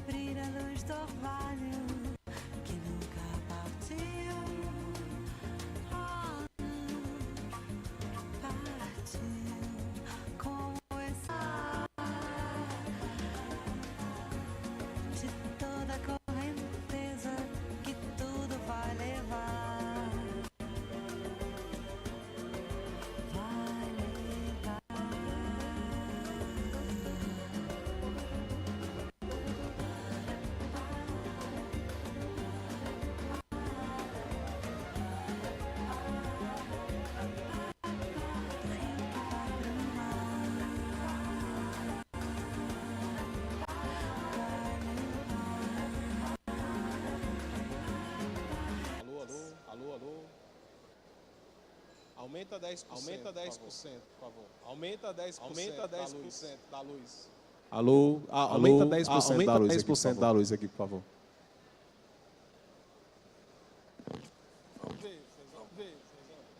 Brilha a luz do orvalho que nunca partiu. Oh, partiu como esse ar de toda a correnteza que tudo vai levar. Vai levar. Alô. Aumenta 10%, por favor. Aumenta 10% da luz. Alô, aumenta 10% da luz aqui, por favor.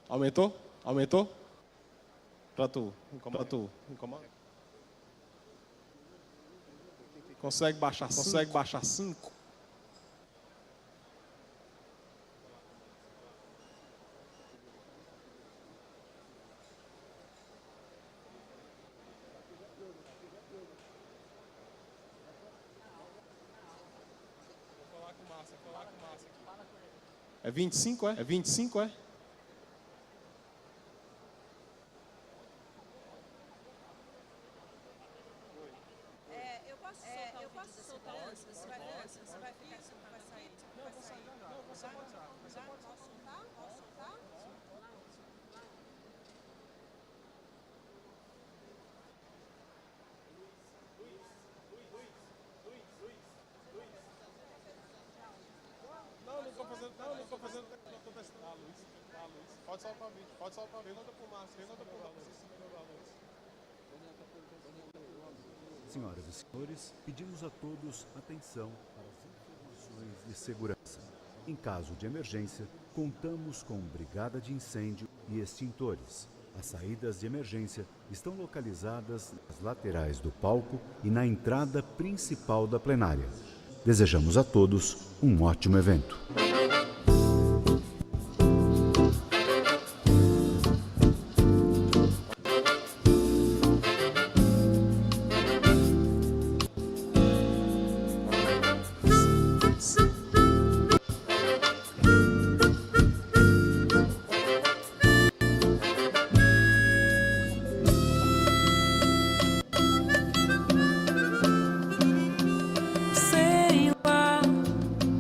Aumentou? Pra tu, incomoda. Consegue baixar 5? É 25, é? É 25, é? Eu posso soltar antes? Você vai ficar assim, vai sair? Não, vou sair. Não, você pode soltar. Posso soltar? Não estou fazendo. Não estou testando a luz. Pode soltar o vídeo. Pergunta pro Márcio. Senhoras e senhores, pedimos a todos atenção para as informações de segurança. Em caso de emergência, contamos com brigada de incêndio e extintores. As saídas de emergência estão localizadas nas laterais do palco e na entrada principal da plenária. Desejamos a todos um ótimo evento.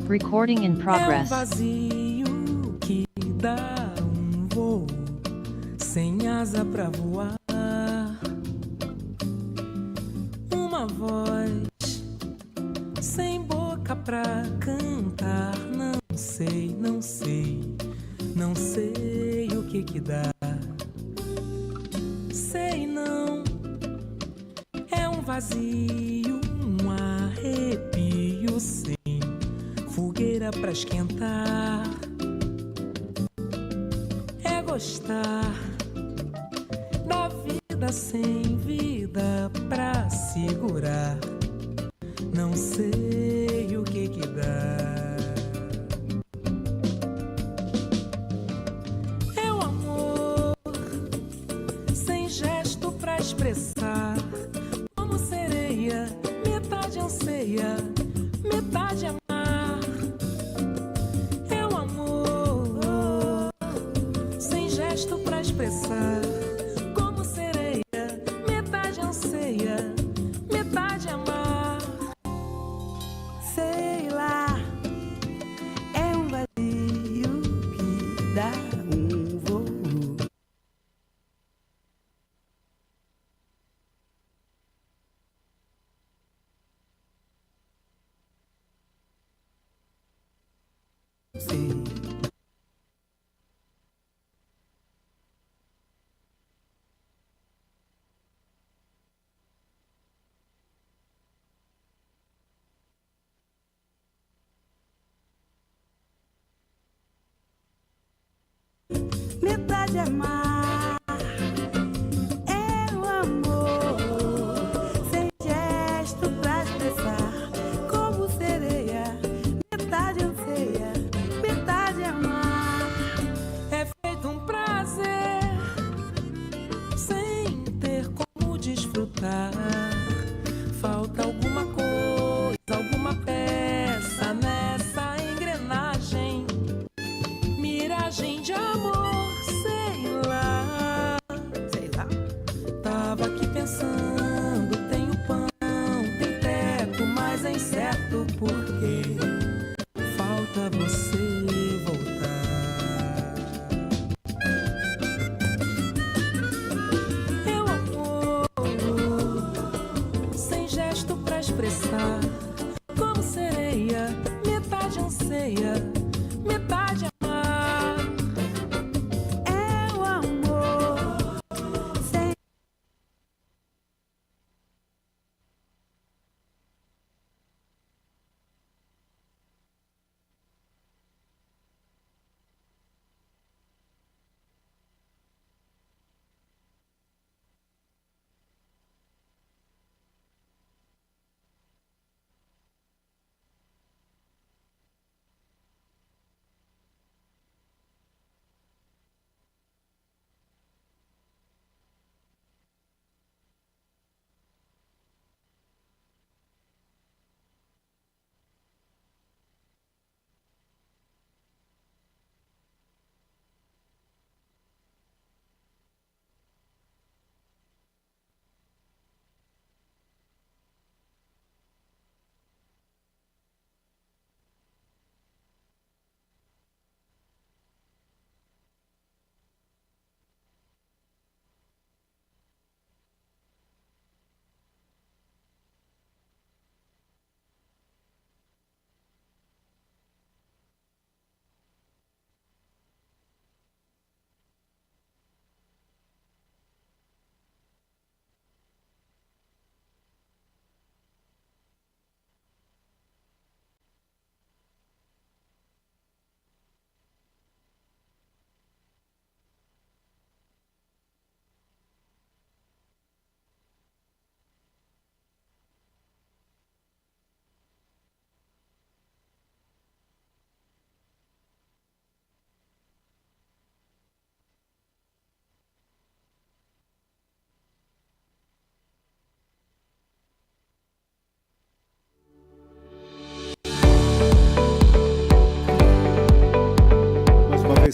Recording in progress. É um vazio que dá um voo sem asa pra voar. Uma voz sem boca pra cantar. Não sei o que dá. Sei não. É um vazio, um arrepio sem fogueira pra esquentar. É gostar da vida sem vida pra segurar. Não sei o que dá. É o amor sem gesto pra expressar. Como sereia, metade anseia, metade amar. Pra expressar como sereia, metade anseia, metade amar. Sei lá, é um vazio que dá um voo. Sei. Metade amar,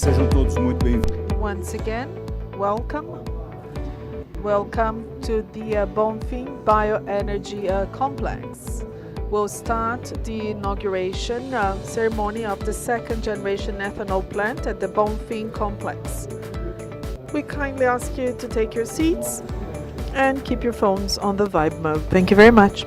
sejam todos muito bem-vindos. Once again, welcome. Welcome to the Bonfim Bioenergy Complex. We'll start the inauguration ceremony of the second generation ethanol plant at the Bonfim complex. We kindly ask you to take your seats and keep your phones on the vibe mode. Thank you very much.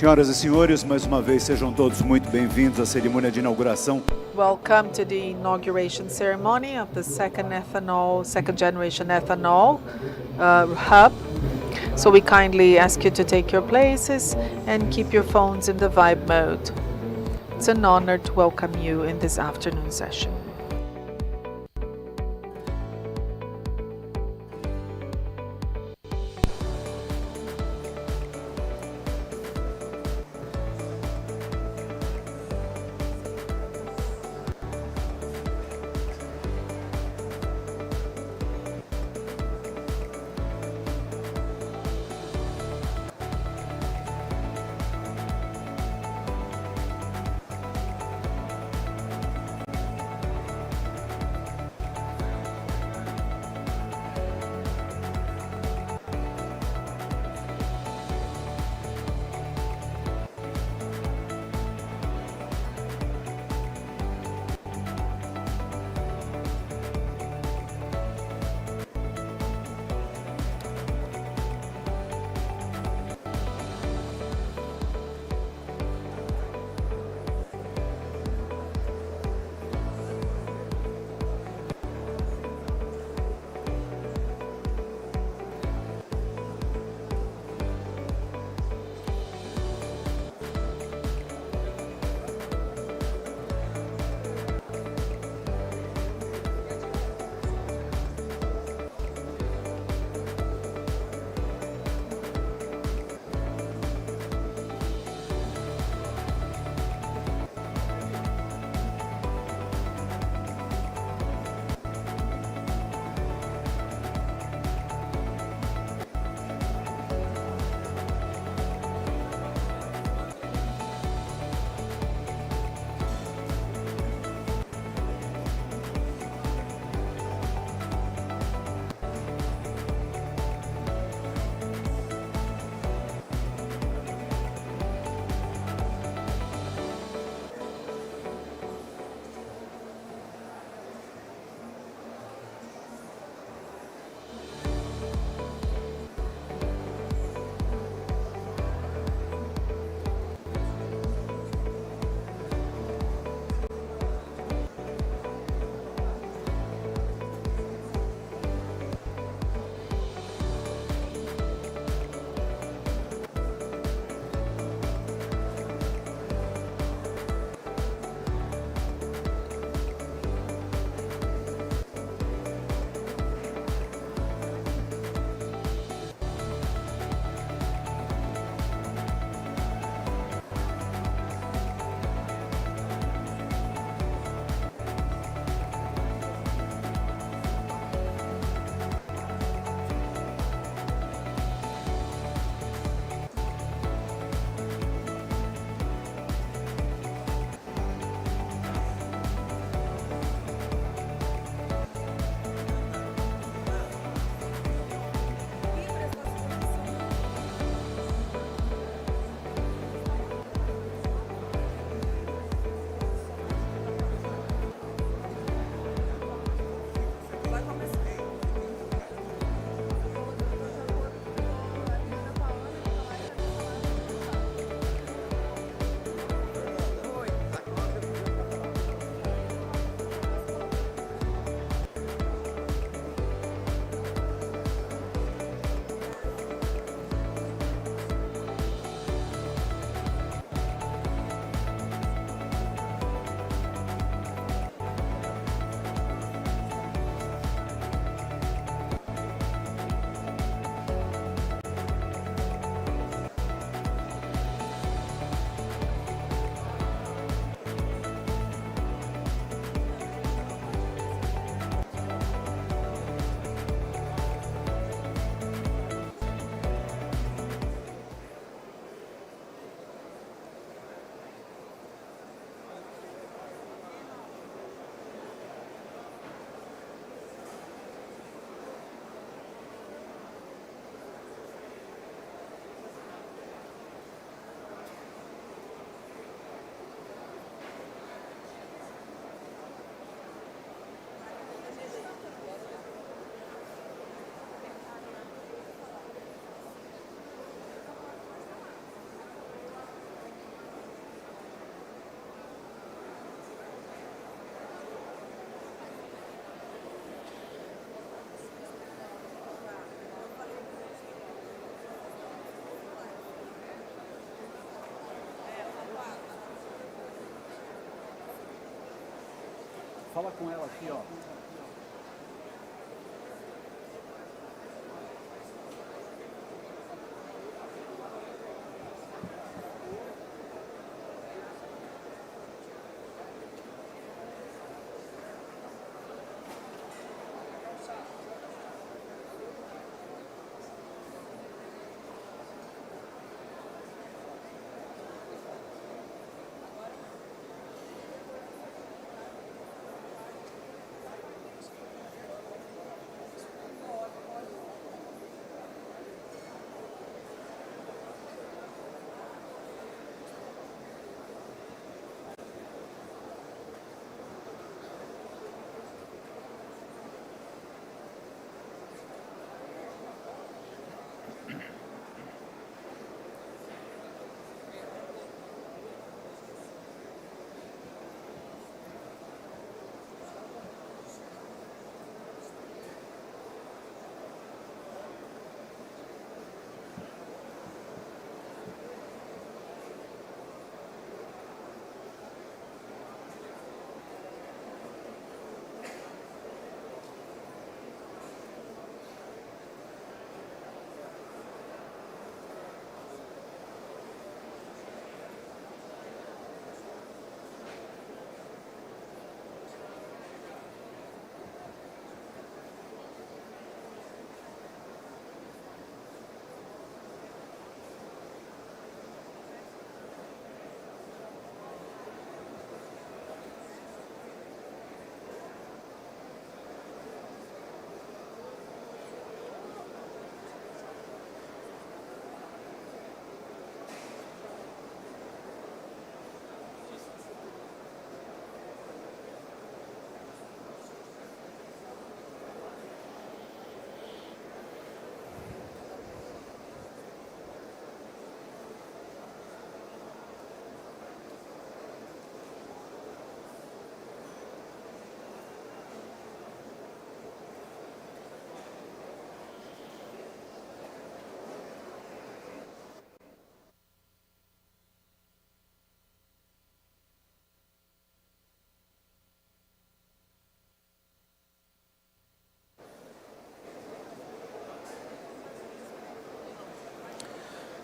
Senhoras e senhores, mais uma vez sejam todos muito bem-vindos à cerimônia de inauguração. Welcome to the inauguration ceremony of the second generation ethanol hub. So we kindly ask you to take your places and keep your phones in the vibe mode. It's an honor to welcome you in this afternoon session. Fala com ela aqui, ó.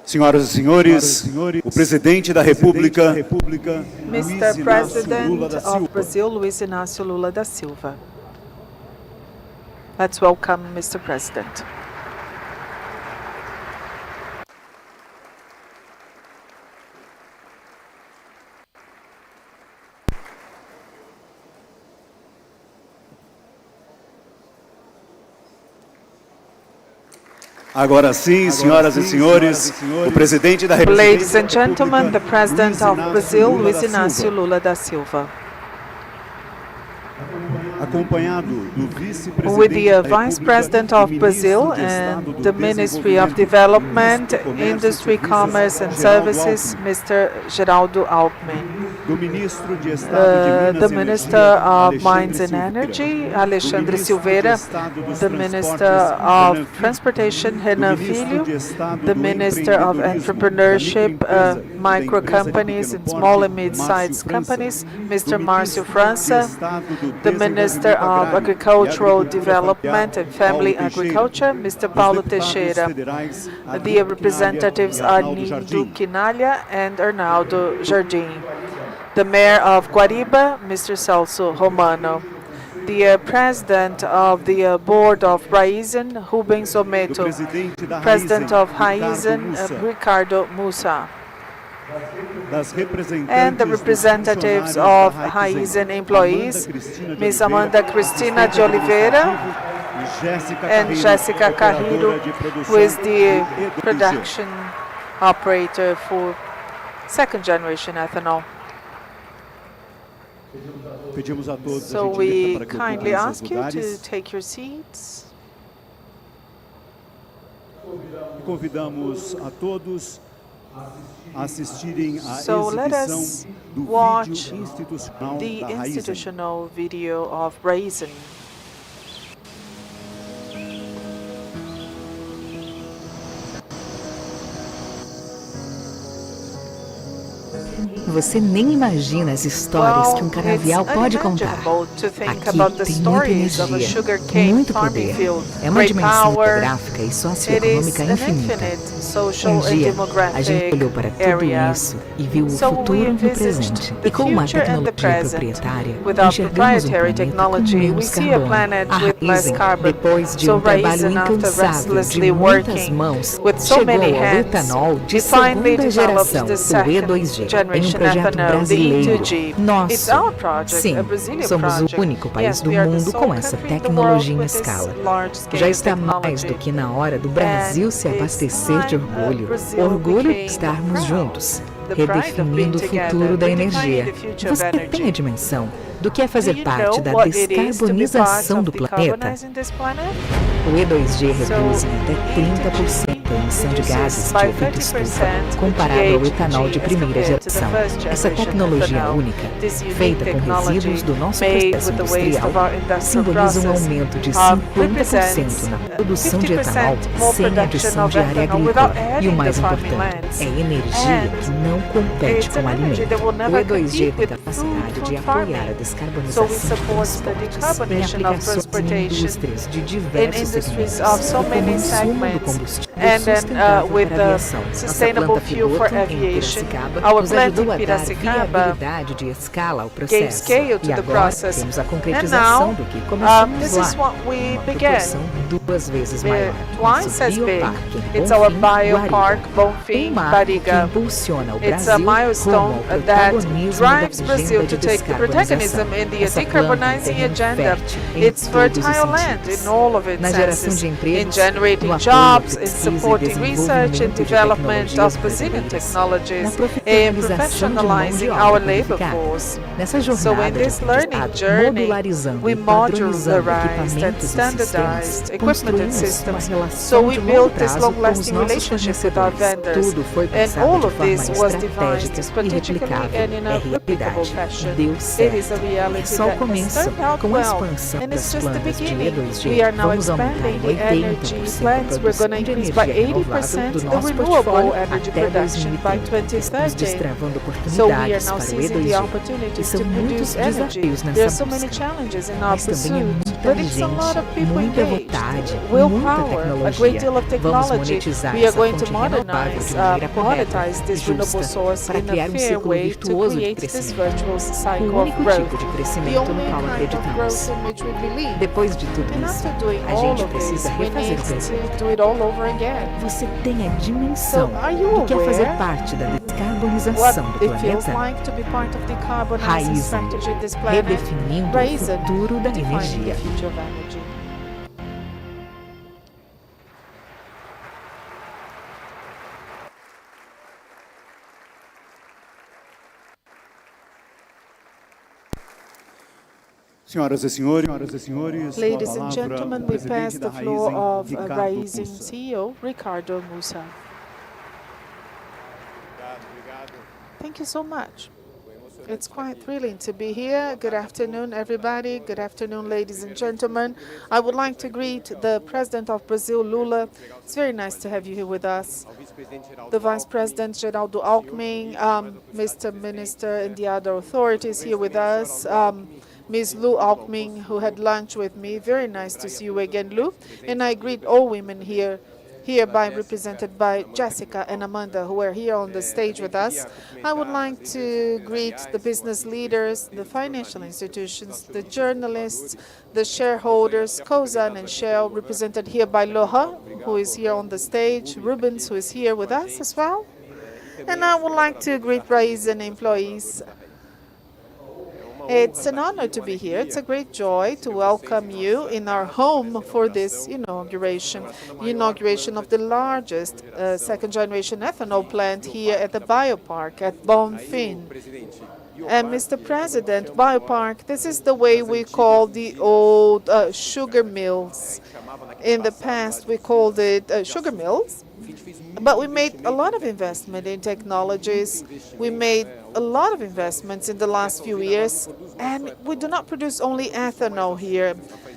Senhoras e senhores, o presidente da República, Mr. President of Brazil, Luiz Inácio Lula da Silva. Let's welcome Mr. President. agora sim, senhoras e senhores, o presidente da República. Ladies and gentlemen, the President of Brazil, Luiz Inácio Lula da Silva. Acompanhado do With the Vice President of Brazil and the Ministry of Development, Industry, Commerce and Services, Mr. Geraldo Alckmin. The Minister of Mines and Energy, Alexandre Silveira, the Minister of Transportation, Renan Filho, the Minister of Entrepreneurship, Micro Companies and Small and Mid-Sized Companies, Mr. Márcio França, the Minister of Agricultural Development and Family Agriculture, Mr. Paulo Teixeira. The representatives are Nindu Quinalha and Arnaldo Jardim. The Mayor of Guariba, Mr. Celso Romano. The President of the Board of Raízen, Rubens Ometo. President of Raízen, Ricardo Mussa. And the representatives of Raízen employees, Ms. Amanda Cristina de Oliveira and Jéssica Carrillo, who is the production operator for second generation ethanol. So we kindly ask you to take your seats. Convidamos a todos a assistirem a So let us watch institucional the da Raízen. institutional video of Raízen. Você nem imagina as histórias que um canavial pode contar. Aqui tem muita energia, muito poder. É uma dimensão geográfica e socioeconômica infinita. Um dia, a gente olhou para tudo isso e viu o futuro no presente. E com uma tecnologia proprietária, enxergamos um planeta com menos carbono. A Raízen, depois de um trabalho incansável de muitas mãos, chegou ao etanol de segunda geração, o E2G, em um projeto brasileiro. Nosso. Sim, somos o único país do mundo com essa tecnologia em escala. Já está mais do que na hora do Brasil se abastecer de orgulho. Orgulho de estarmos juntos, redefinindo o futuro da energia. Você tem a dimensão do que é fazer parte da descarbonização do planeta? O E2G reduz em até 30% a emissão de gases de efeito estufa comparado ao etanol de primeira geração. Essa tecnologia única, feita com resíduos do nosso processo industrial, simboliza um aumento de 50% na produção de etanol sem adição de área agrícola. E o mais importante, é energia que não compete com alimento. O E2G tem capacidade de apoiar a descarbonização dos transportes em aplicações em indústrias de diversos segmentos, como o consumo do combustível sustentável para a aviação. Nossa planta piloto em Piracicaba nos ajudou a dar viabilidade de escala ao processo. E agora temos a concretização do que começamos lá, uma proporção 2 vezes maior. Nosso bioparque em Bonfim, Guariba, que impulsiona o Brasil rumo ao protagonismo da agenda de descarbonização. Essa planta é terreno fértil em todos os sentidos. Na geração de empregos, no apoio, pesquisa e desenvolvimento de Brazilian technologies, in professionalizing our labor force. Nessa jornada So in this learning journey, modularizando we e padronizando modularized and equipamentos e standardized sistemas, equipment and construímos uma systems. relação So we de longo built this prazo com os long-lasting nossos relationship with our fornecedores. vendors. Tudo foi And pensado all de of forma this was devised estratégica e strategically replicável. and in É a replicable realidade. fashion. Deu It certo. is a reality É só o that has começo. turned out Com a well. expansão And it's das just the plantas de beginning. E2G, We are now vamos aumentar expanding em the energy 80% plants. a We're going to produção de increase by energia renovável 80% do the nosso renewable portfólio energy até production by 2030. Estamos 2030. destravando So we are oportunidades now para o seizing the E2G. E opportunities são to muitos produce energy. desafios There are nessa so many busca. challenges in our Mas também é pursuit, muita but it's a lot of gente, people muita engaged, vontade, muita willpower, a great tecnologia. deal of Vamos technology. monetizar We are essa going to fonte renovável modernize, de maneira correta monetize e this renewable justa source para in a criar um fair ciclo way to virtuoso de create this crescimento. virtuous O cycle of único growth. tipo de The crescimento no only qual kind of acreditamos. growth in which we believe. Depois de tudo And isso, after doing a all gente of this, precisa we refazer need o presente. to do it all over again. Você tem a dimensão So, are you do que é fazer aware parte da What descarbonização do it feels planeta? like to be part of decarbonizing Raízen, strategy in this planet. redefinindo o Raízen, futuro da defining energia. the future of energy. Senhoras e senhores, Ladies com a and palavra, gentlemen, o we presidente pass da the floor Raízen, of Ricardo Raízen Mussa. CEO, Ricardo Mussa. Thank you so much. It's quite thrilling to be here. Good afternoon, everybody. Good afternoon, ladies and gentlemen. I would like to greet the President of Brazil, Lula. It's very nice to have you here with us. The Vice President, Geraldo Alckmin, Mr. Minister, and the other authorities here with us. Ms. Lu Alckmin, who had lunch with me. Very nice to see you again, Lu. And I greet all women here, hereby represented by Jessica and Amanda, who are here on the stage with us. I would like to greet the business leaders, the financial institutions, the journalists, the shareholders, Cosan and Shell, represented here by Loha, who is here on the stage, Rubens, who is here with us as well. And I would like to greet Raízen employees. It's an honor to be here. It's a great joy to welcome you in our home for this inauguration of the largest second-generation ethanol plant here at the biopark at Bonfim. And Mr. President, biopark, this is the way we call the old sugar mills. In the past, we called it sugar mills. But we made a lot of investment in technologies. We made a lot of investments in the last few years. And we do not produce only ethanol here,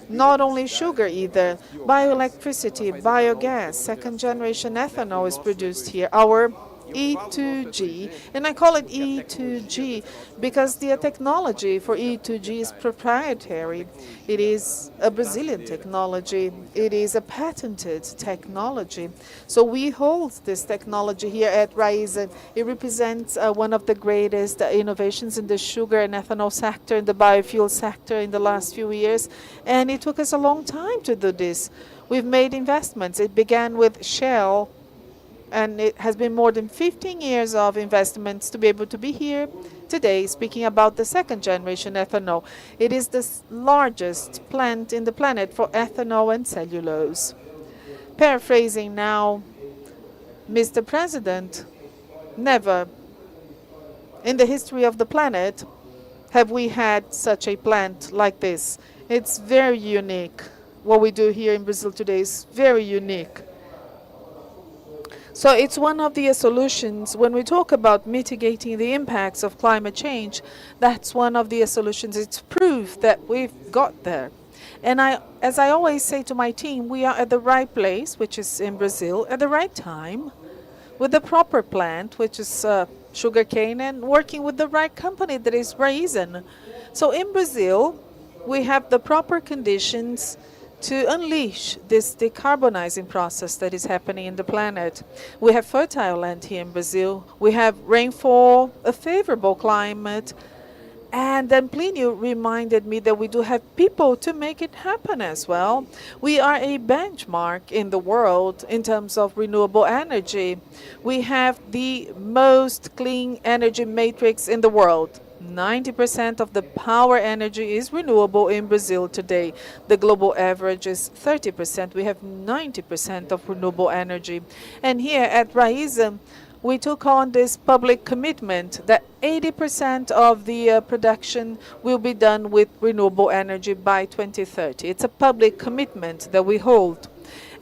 not only sugar either. Bioelectricity, biogas, second-generation ethanol is produced here. Our E2G, and I call it E2G because the technology for E2G is proprietary. It is a Brazilian technology. It is a patented technology. So we hold this technology here at Raízen. It represents one of the greatest innovations in the sugar and ethanol sector, in the biofuel sector in the last few years, and it took us a long time to do this. We've made investments. It began with Shell, and it has been more than 15 years of investments to be able to be here today speaking about the second generation ethanol. It is the largest plant in the planet for ethanol and cellulose. Paraphrasing now, Mr. President, never in the history of the planet have we had such a plant like this. It's very unique. What we do here in Brazil today is very unique. So it's one of the solutions when we talk about mitigating the impacts of climate change. That's one of the solutions. It's proof that we've got there. And as I always say to my team, we are at the right place, which is in Brazil, at the right time, with the proper plant, which is sugarcane, and working with the right company, that is Raízen. So in Brazil, we have the proper conditions to unleash this decarbonizing process that is happening in the planet. We have fertile land here in Brazil. We have rainfall, a favorable climate. And then Plinio reminded me that we do have people to make it happen as well. We are a benchmark in the world in terms of renewable energy. We have the most clean energy matrix in the world. 90% of the power energy is renewable in Brazil today. The global average is 30%. We have 90% of renewable energy. And here at Raízen, we took on this public commitment that 80% of the production will be done with renewable energy by 2030. It's a public commitment that we hold.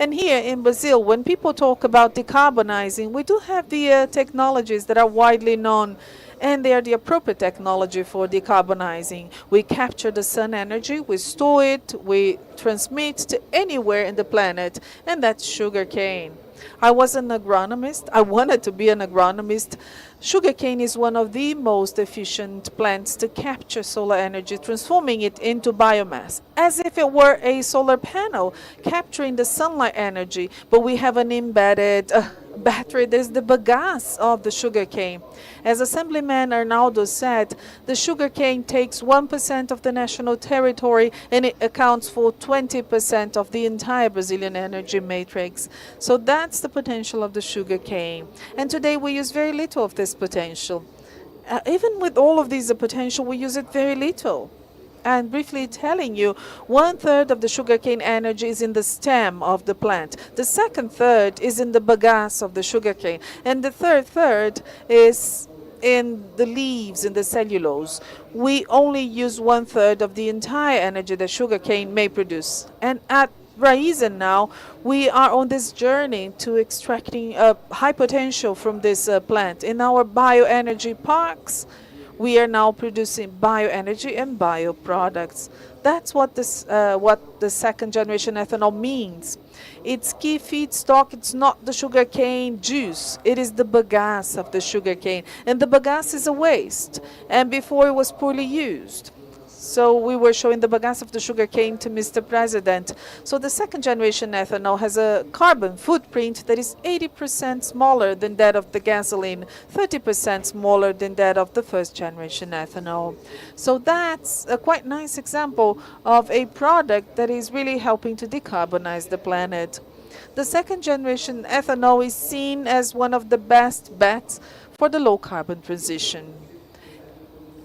And here in Brazil, when people talk about decarbonizing, we do have the technologies that are widely known, and they are the appropriate technology for decarbonizing. We capture the sun energy, we store it, we transmit to anywhere in the planet, and that's sugarcane. I was an agronomist. I wanted to be an agronomist. Sugarcane is one of the most efficient plants to capture solar energy, transforming it into biomass, as if it were a solar panel, capturing the sunlight energy. But we have an embedded battery. There's the bagasse of the sugarcane. As Assemblyman Arnaldo said, the sugarcane takes 1% of the national territory, and it accounts for 20% of the entire Brazilian energy matrix. So that's the potential of the sugarcane. And today we use very little of this potential. Even with all of these potential, we use it very little. And briefly telling you, 1/3 of the sugarcane energy is in the stem of the plant. The second third is in the bagasse of the sugarcane. And the third is in the leaves, in the cellulose. We only use 1/3 of the entire energy that sugarcane may produce. And at Raízen now, we are on this journey to extracting high potential from this plant. In our bioenergy parks, we are now producing bioenergy and bioproducts. That's what the second generation ethanol means. Its key feedstock, it's not the sugarcane juice, it is the bagasse of the sugarcane. And the bagasse is a waste, and before it was poorly used. So we were showing the bagasse of the sugarcane to Mr. President. So the second generation ethanol has a carbon footprint that is 80% smaller than that of the gasoline, 30% smaller than that of the first generation ethanol. So that's a quite nice example of a product that is really helping to decarbonize the planet. The second generation ethanol is seen as one of the best bets for the low carbon transition.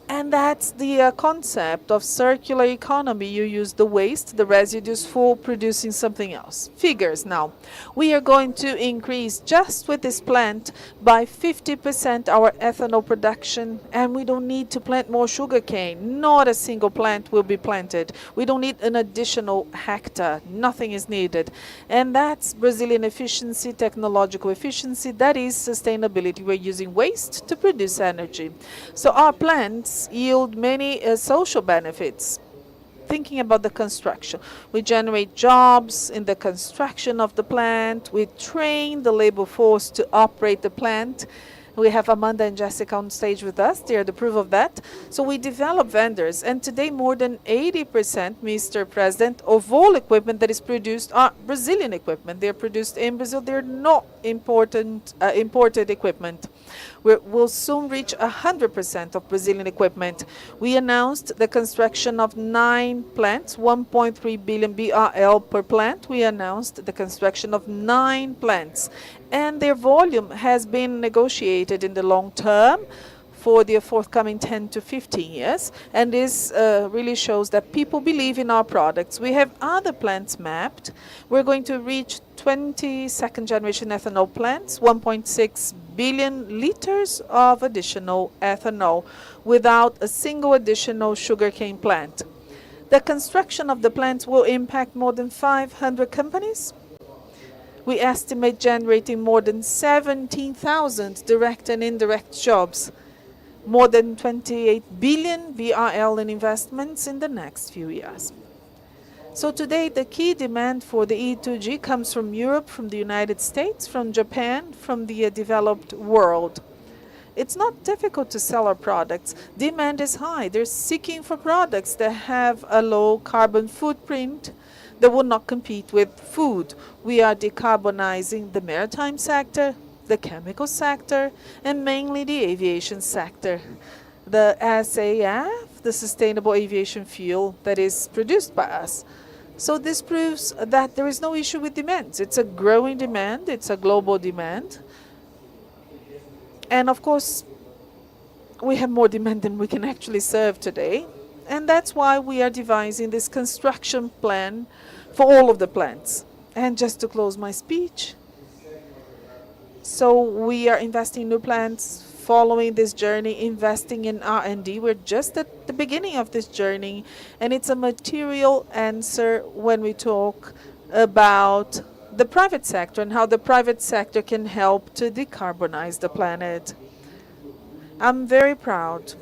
And that's the concept of circular economy. You use the waste, the residues, for producing something else. Figures now. We are going to increase, just with this plant, by 50% our ethanol production, and we don't need to plant more sugarcane. Not a single plant will be planted. We don't need an additional hectare. Nothing is needed. And that's Brazilian efficiency, technological efficiency. That is sustainability. We're using waste to produce energy. So our plants yield many social benefits. thinking about the construction. We generate jobs in the construction of the plant. We train the labor force to operate the plant. We have Amanda and Jessica on stage with us. They are the proof of that. So we develop vendors. And today, more than 80%, Mr. President, of all equipment that is produced are Brazilian equipment. They are produced in Brazil. They're not imported equipment. We'll soon reach 100% of Brazilian equipment. We announced the construction of 9 plants, 1.3 billion BRL per plant. We announced the construction of 9 plants. And their volume has been negotiated in the long term for the forthcoming 10 to 15 years. And this really shows that people believe in our products. We have other plants mapped. We're going to reach 20 second-generation ethanol plants, 1.6 billion liters of additional ethanol without a single additional sugarcane plant. The construction of the plants will impact more than 500 companies. We estimate generating more than 17,000 direct and indirect jobs, more than 28 billion VRL in investments in the next few years. So today, the key demand for the E2G comes from Europe, from the United States, from Japan, from the developed world. It's not difficult to sell our products. Demand is high. They're seeking for products that have a low carbon footprint, that will not compete with food. We are decarbonizing the maritime sector, the chemical sector, and mainly the aviation sector. The SAF, the sustainable aviation fuel that is produced by us. So this proves that there is no issue with demand. It's a growing demand. It's a global demand. And of course, we have more demand than we can actually serve today. And that's why we are devising this construction plan for all of the plants. And just to close my speech, so we are investing in new plants, following this journey, investing in R&D. We're just at the beginning of this journey, and it's a material answer when we talk about the private sector and how the private sector can help to decarbonize the planet. I'm very proud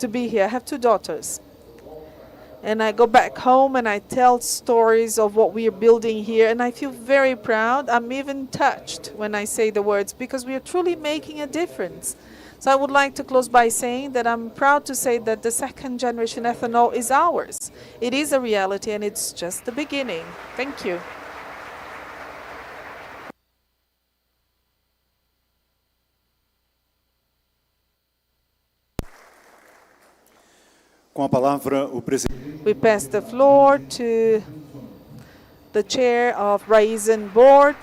to be here. I have 2 daughters. And I go back home and I tell stories of what we are building here, and I feel very proud. I'm even touched when I say the words, because we are truly making a difference. So I would like to close by saying that I'm proud to say that the second generation ethanol is ours. It is a reality, and it's just the beginning. Thank you. Com a palavra, o presidente. We pass the floor to the chair of Raízen board,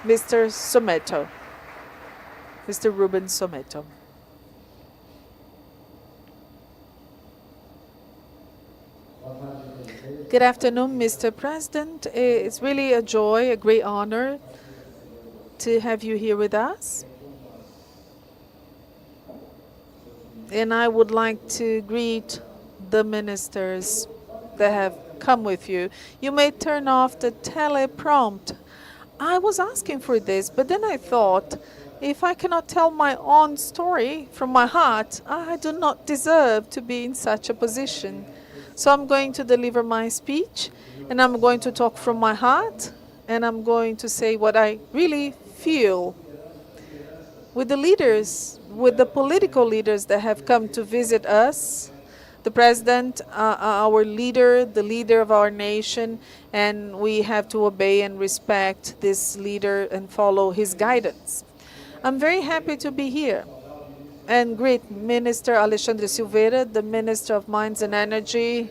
Mr. Someto, Mr. Ruben Someto. Good afternoon, Mr. President. It's really a joy, a great honor to have you here with us. And I would like to greet the ministers that have come with you. You may turn off the teleprompt. I was asking for this, but then I thought, if I cannot tell my own story from my heart, I do not deserve to be in such a position. So I'm going to deliver my speech, and I'm going to talk from my heart, and I'm going to say what I really feel. With the leaders, with the political leaders that have come to visit us, the president, our leader, the leader of our nation, and we have to obey and respect this leader and follow his guidance. I'm very happy to be here and greet Minister Alexandre Silveira, the Minister of Mines and Energy.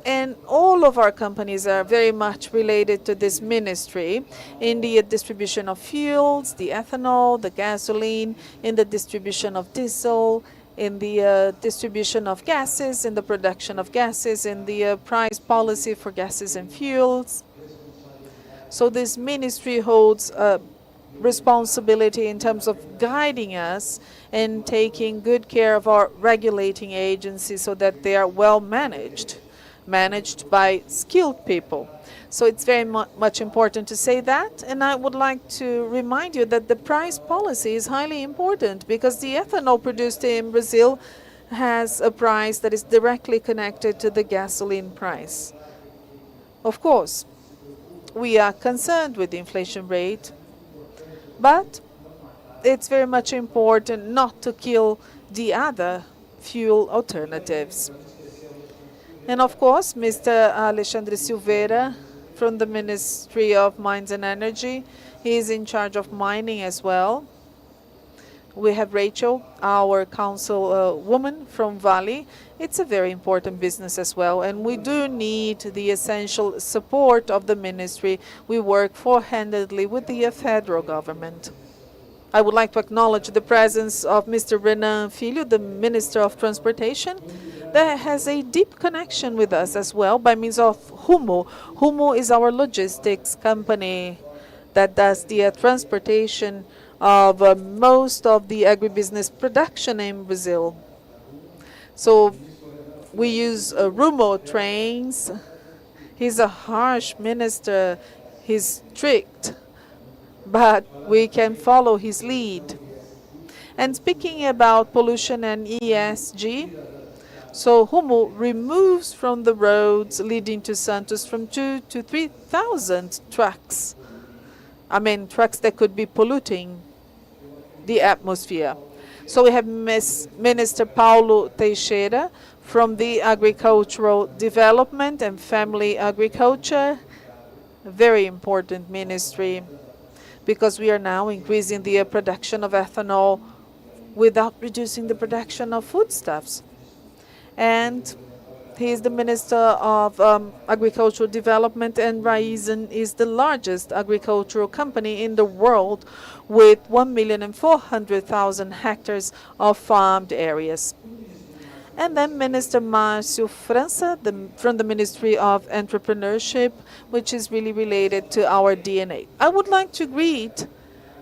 And all of our companies are very much related to this ministry in the distribution of fuels, the ethanol, the gasoline, in the distribution of diesel, in the distribution of gases, in the production of gases, in the price policy for gases and fuels. So this ministry holds a responsibility in terms of guiding us and taking good care of our regulating agencies so that they are well managed by skilled people. So it's very much important to say that. And I would like to remind you that the price policy is highly important, because the ethanol produced in Brazil has a price that is directly connected to the gasoline price. Of course, we are concerned with the inflation rate, but it's very much important not to kill the other fuel alternatives. And of course, Mr. Alexandre Silveira from the Ministry of Mines and Energy, he is in charge of mining as well. We have Rachel, our council woman from Vale. It's a very important business as well, and we do need the essential support of the ministry. We work four-handedly with the federal government. I would like to acknowledge the presence of Mr. Renan Filho, the Minister of Transportation, that has a deep connection with us as well by means of Rumo. Rumo is our logistics company that does the transportation of most of the agribusiness production in Brazil. So we use Rumo trains. He's a harsh minister. He's strict, but we can follow his lead. And speaking about pollution and ESG, so Rumo removes from the roads leading to Santos from 2,000 to 3,000 trucks. I mean, trucks that could be polluting the atmosphere. So we have Minister Paulo Teixeira from the Agricultural Development and Family Agriculture, a very important ministry, because we are now increasing the production of ethanol without reducing the production of foodstuffs. And he is the Minister of Agricultural Development, and Raízen is the largest agricultural company in the world with 1,400,000 hectares of farmed areas. And then Minister Márcio França from the Ministry of Entrepreneurship, which is really related to our DNA. I would like to greet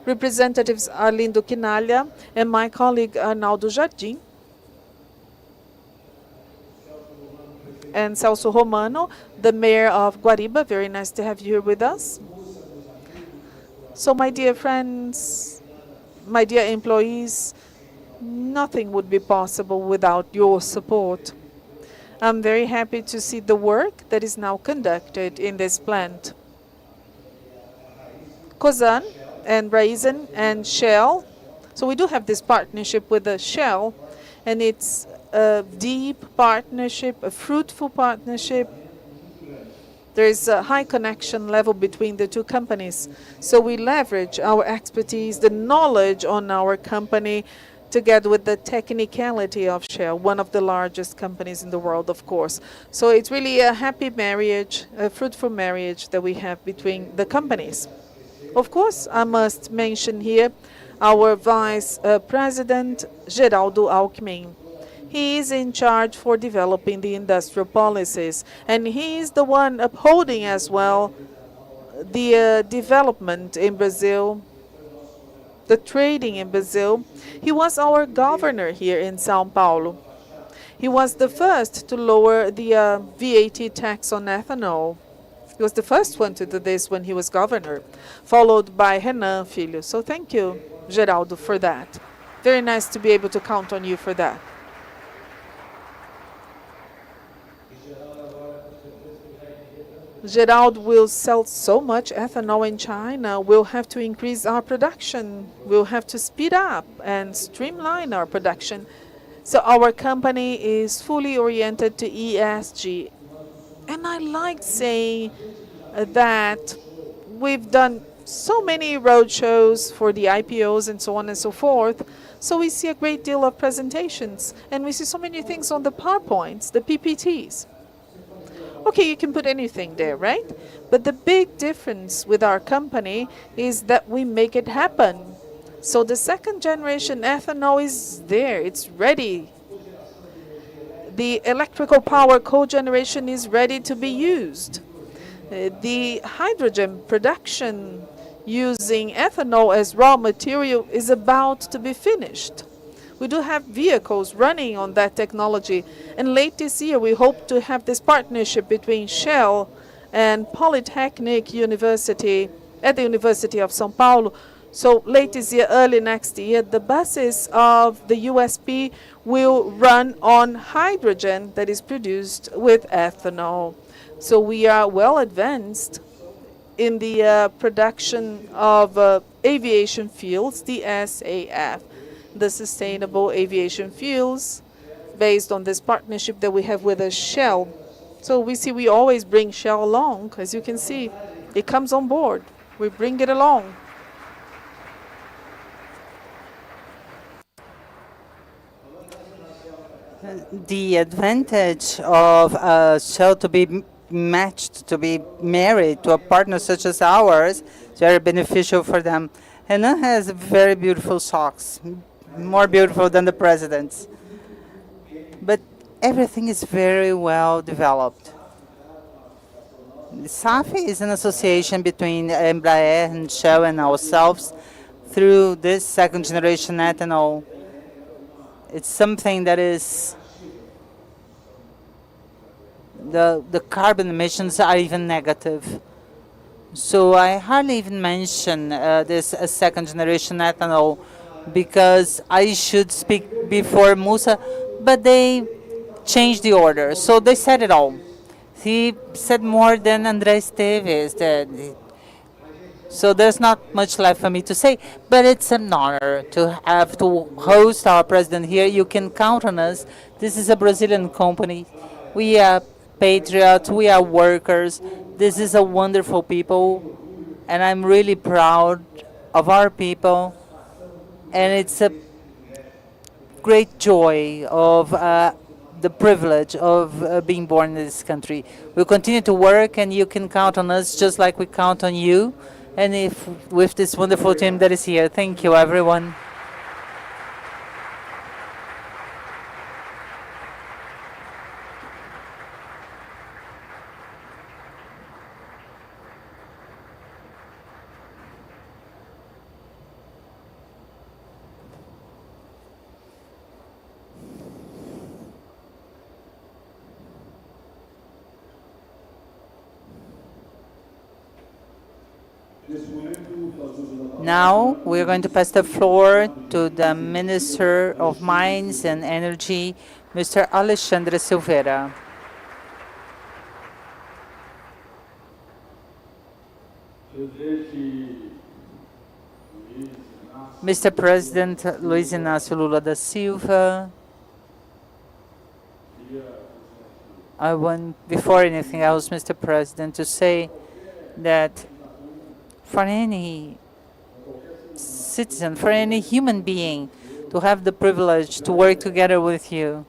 Representatives Arlindo Quinalha and my colleague Arnaldo Jardim, and Celso Romano, the Mayor of Guariba. Very nice to have you here with us. So my dear friends, my dear employees, nothing would be possible without your support. I'm very happy to see the work that is now conducted in this plant. Cosan and Raízen and Shell. So we do have this partnership with the Shell, and it's a deep partnership, a fruitful partnership. There is a high connection level between the two companies. So we leverage our expertise, the knowledge on our company, together with the technicality of Shell, one of the largest companies in the world, of course. So it's really a happy marriage, a fruitful marriage that we have between the companies. Of course, I must mention here our Vice President, Geraldo Alckmin. He is in charge for developing the industrial policies, and he is the one upholding as well the development in Brazil, the trading in Brazil. He was our governor here in São Paulo. He was the first to lower the VAT tax on ethanol. He was the first one to do this when he was governor, followed by Renan Filho. So thank you, Geraldo, for that. Very nice to be able to count on you for that. Geraldo will sell so much ethanol in China. We'll have to increase our production. We'll have to speed up and streamline our production. So our company is fully oriented to ESG. And I like saying that we've done so many roadshows for the IPOs and so on and so forth. So we see a great deal of presentations, and we see so many things on the PowerPoints, the PPTs. Okay, you can put anything there, right? But the big difference with our company is that we make it happen. So the second generation ethanol is there, it's ready. The electrical power cogeneration is ready to be used. The hydrogen production using ethanol as raw material is about to be finished. We do have vehicles running on that technology. And late this year, we hope to have this partnership between Shell and Polytechnic University at the University of São Paulo, So late this year, early next year, the buses of the USP will run on hydrogen that is produced with ethanol. So we are well advanced in the production of aviation fuels, the SAF, the Sustainable Aviation Fuels, based on this partnership that we have with Shell. So we always bring Shell along. As you can see, it comes on board. We bring it along. The advantage of Shell to be matched, to be married to a partner such as ours, is very beneficial for them. Renan has very beautiful socks, more beautiful than the president's. But everything is very well developed. SAFI is an association between Embraer and Shell and ourselves through this second generation ethanol. It's something that is, the carbon emissions are even negative. So I hardly even mention this second generation ethanol because I should speak before Musa, but they changed the order. So they said it all. He said more than André Esteves. So there's not much left for me to say, but it's an honor to have to host our president here. You can count on us. This is a Brazilian company. We are patriots. We are workers. This is a wonderful people, and I'm really proud of our people. And it's a great joy of the privilege of being born in this country. We'll continue to work, and you can count on us just like we count on you. And with this wonderful team that is here. Thank you, everyone. Now we're going to pass the floor to the Minister of Mines and Energy, Mr. Alexandre Silveira. Mr. President Luiz Inácio Lula da Silva, I want, before anything else, Mr. President, to say that for any citizen, for any human being, to have the privilege to work together with you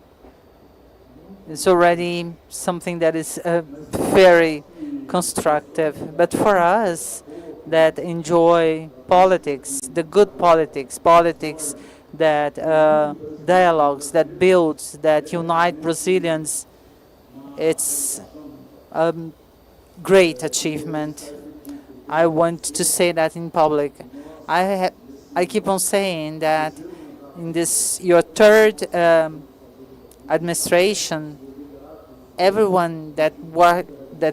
is already something that is very constructive. But for us that enjoy politics, the good politics, politics that dialogues, that builds, that unite Brazilians, it's a great achievement. I want to say that in public. I keep on saying that in this your third administration, everyone that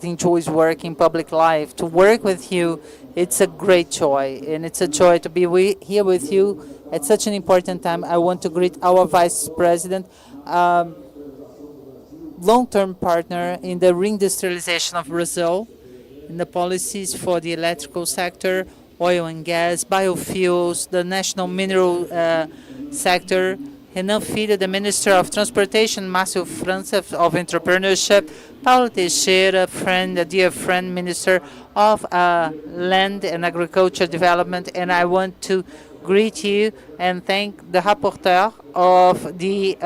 enjoys work in public life, to work with you, it's a great joy, and it's a joy to be here with you at such an important time. I want to greet our Vice President, long-term partner in the reindustrialization of Brazil, in the policies for the electrical sector, oil and gas, biofuels, the national mineral sector. Renan Filho, the Minister of Transportation, Márcio França of Entrepreneurship, Paulo Teixeira, a dear friend, Minister of Land and Agriculture Development, and I want to greet you and thank the rapporteur of the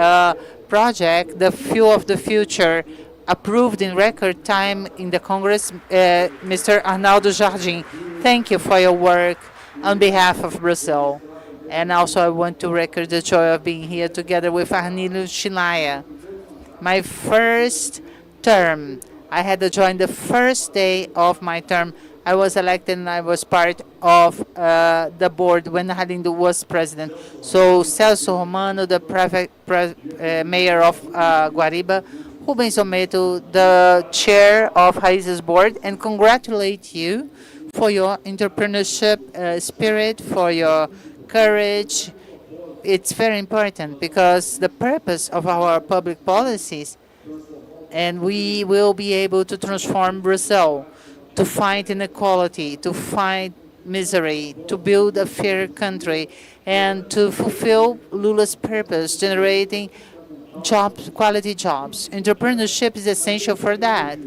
project, the Fuel of the Future, approved in record time in the Congress, Mr. Arnaldo Jardim. Thank you for your work on behalf of Brazil. And also I want to record the joy of being here together with Arnildo Chilaya. My first term, I had to join the first day of my term. I was elected and I was part of the board when Arlindo was president. So Celso Romano, the mayor of Guariba, Rubens Ometo, the chair of Raízen's board, and congratulate you for your entrepreneurship spirit, for your courage. It's very important because the purpose of our public policies, and we will be able to transform Brazil, to fight inequality, to fight misery, to build a fair country, and to fulfill Lula's purpose, generating jobs, quality jobs. Entrepreneurship is essential for that.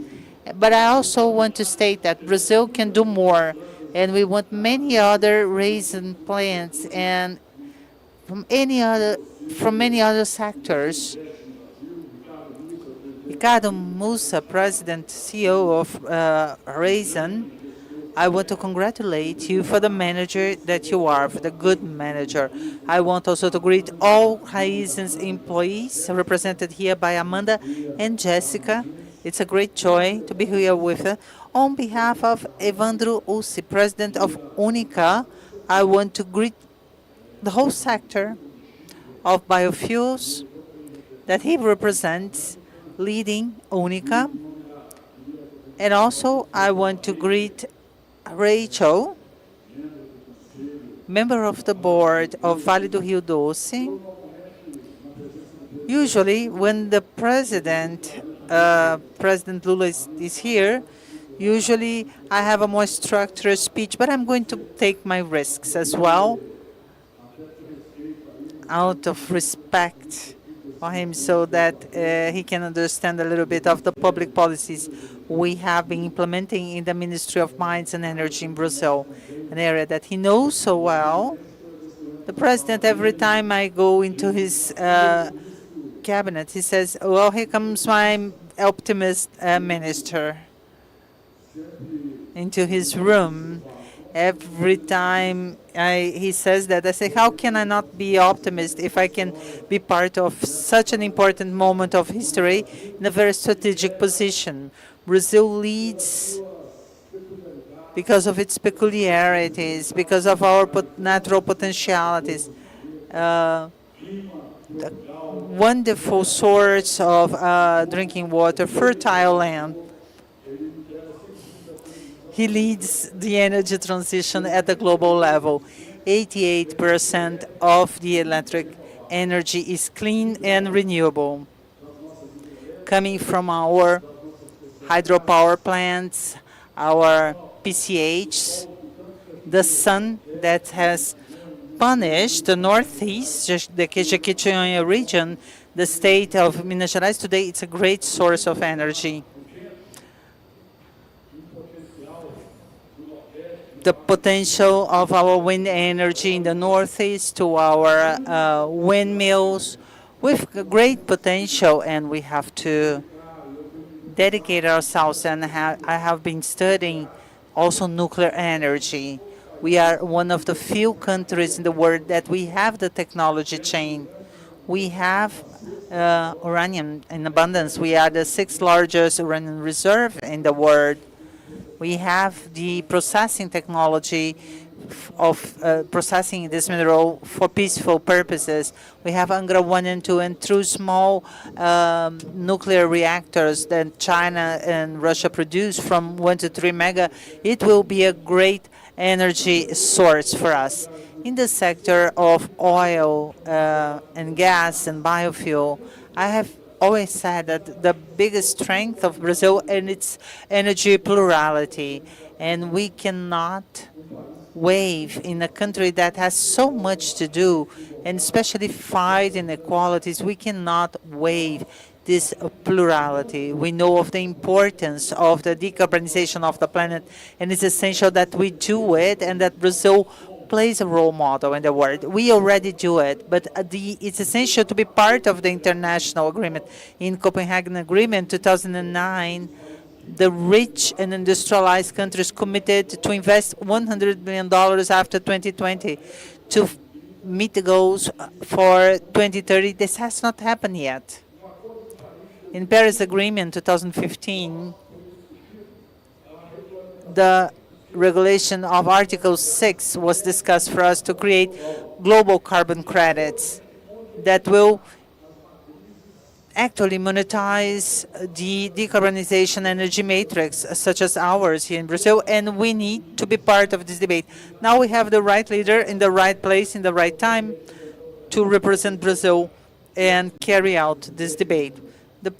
But I also want to state that Brazil can do more, and we want many other Raízen plants and from many other sectors. Ricardo Mussa, President CEO of Raízen, I want to congratulate you for the manager that you are, for the good manager. I want also to greet all Raízen's employees represented here by Amanda and Jessica. It's a great joy to be here with her. On behalf of Evandro Ussi, President of Única, I want to greet the whole sector of biofuels that he represents, leading Única. And also I want to greet Rachel, member of the board of Vale do Rio Doce. Usually when the President Lula is here, usually I have a more structured speech, but I'm going to take my risks as well out of respect for him so that he can understand a little bit of the public policies we have been implementing in the Ministry of Mines and Energy in Brazil, an area that he knows so well. The President, every time I go into his cabinet, he says, well, here comes my optimist minister into his room. Every time he says that, I say, how can I not be optimist if I can be part of such an important moment of history in a very strategic position? Brazil leads because of its peculiarities, because of our natural potentialities. Wonderful source of drinking water, fertile land. He leads the energy transition at the global level. 88% of the electric energy is clean and renewable, coming from our hydropower plants, our PCHs, the sun that has punished the Northeast, the Jequitinhonha region, the state of Minas Gerais. Today, it's a great source of energy. The potential of our wind energy in the Northeast to our windmills with great potential, and we have to dedicate ourselves, and I have been studying also nuclear energy. We are one of the few countries in the world that we have the technology chain. We have uranium in abundance. We are the 6th largest uranium reserve in the world. We have the processing technology of processing this mineral for peaceful purposes. We have Angra 1 and 2, and through small nuclear reactors that China and Russia produce from 1 to 3 mega, it will be a great energy source for us. In the sector of oil and gas and biofuel, I have always said that the biggest strength of Brazil and its energy plurality, and we cannot wave in a country that has so much to do, and especially fight inequalities. We cannot wave this plurality. We know of the importance of the decarbonization of the planet, and it's essential that we do it, and that Brazil plays a role model in the world. We already do it, but it's essential to be part of the international agreement. In Copenhagen Agreement 2009, the rich and industrialized countries committed to invest $100 billion after 2020 to meet the goals for 2030. This has not happened yet. In Paris Agreement 2015, the regulation of Article 6 was discussed for us to create global carbon credits that will actually monetize the decarbonization energy matrix, such as ours here in Brazil, and we need to be part of this debate. Now we have the right leader in the right place, in the right time, to represent Brazil and carry out this debate.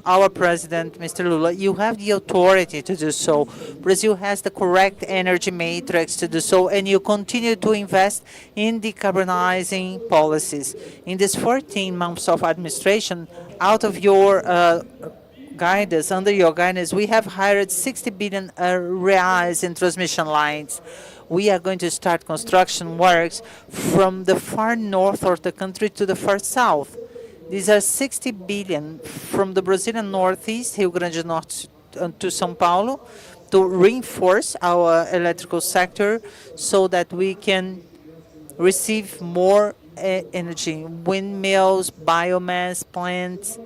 Our president, Mr. Lula, you have the authority to do so. Brazil has the correct energy matrix to do so, and you continue to invest in decarbonizing policies. In these 14 months of administration, out of your guidance, under your guidance, we have hired 60 billion reais in transmission lines. We are going to start construction works from the far north of the country to the far south. These are 60 billion from the Brazilian Northeast, Rio Grande do Norte to São Paulo, to reinforce our electrical sector so that we can receive more energy, windmills, biomass plants.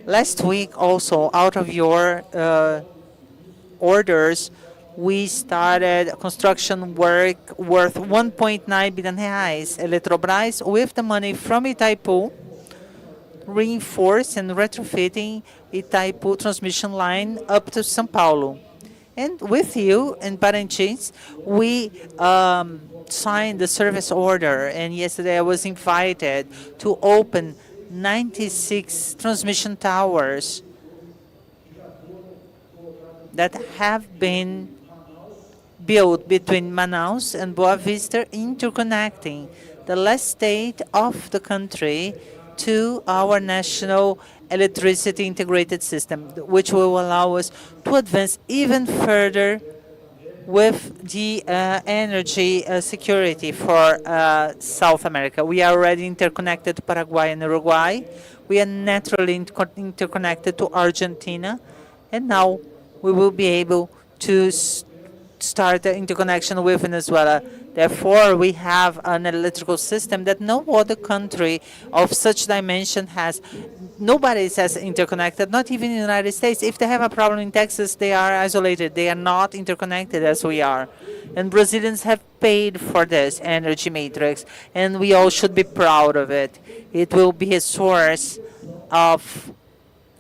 Last week also, out of your orders, we started construction work worth 1.9 billion reais. Eletrobras, with the money from Itaipu, reinforce and retrofitting Itaipu transmission line up to São Paulo. And with you in Parintins, we signed the service order, and yesterday I was invited to open 96 transmission towers that have been built between Manaus and Boa Vista, interconnecting the last state of the country to our national electricity integrated system, which will allow us to advance even further with the energy security for South America. We are already interconnected to Paraguay and Uruguay. We are naturally interconnected to Argentina. And now we will be able to start the interconnection with Venezuela. Therefore, we have an electrical system that no other country of such dimension has. Nobody is as interconnected, not even in the United States. If they have a problem in Texas, they are isolated. They are not interconnected as we are. And Brazilians have paid for this energy matrix, and we all should be proud of it. It will be a source of,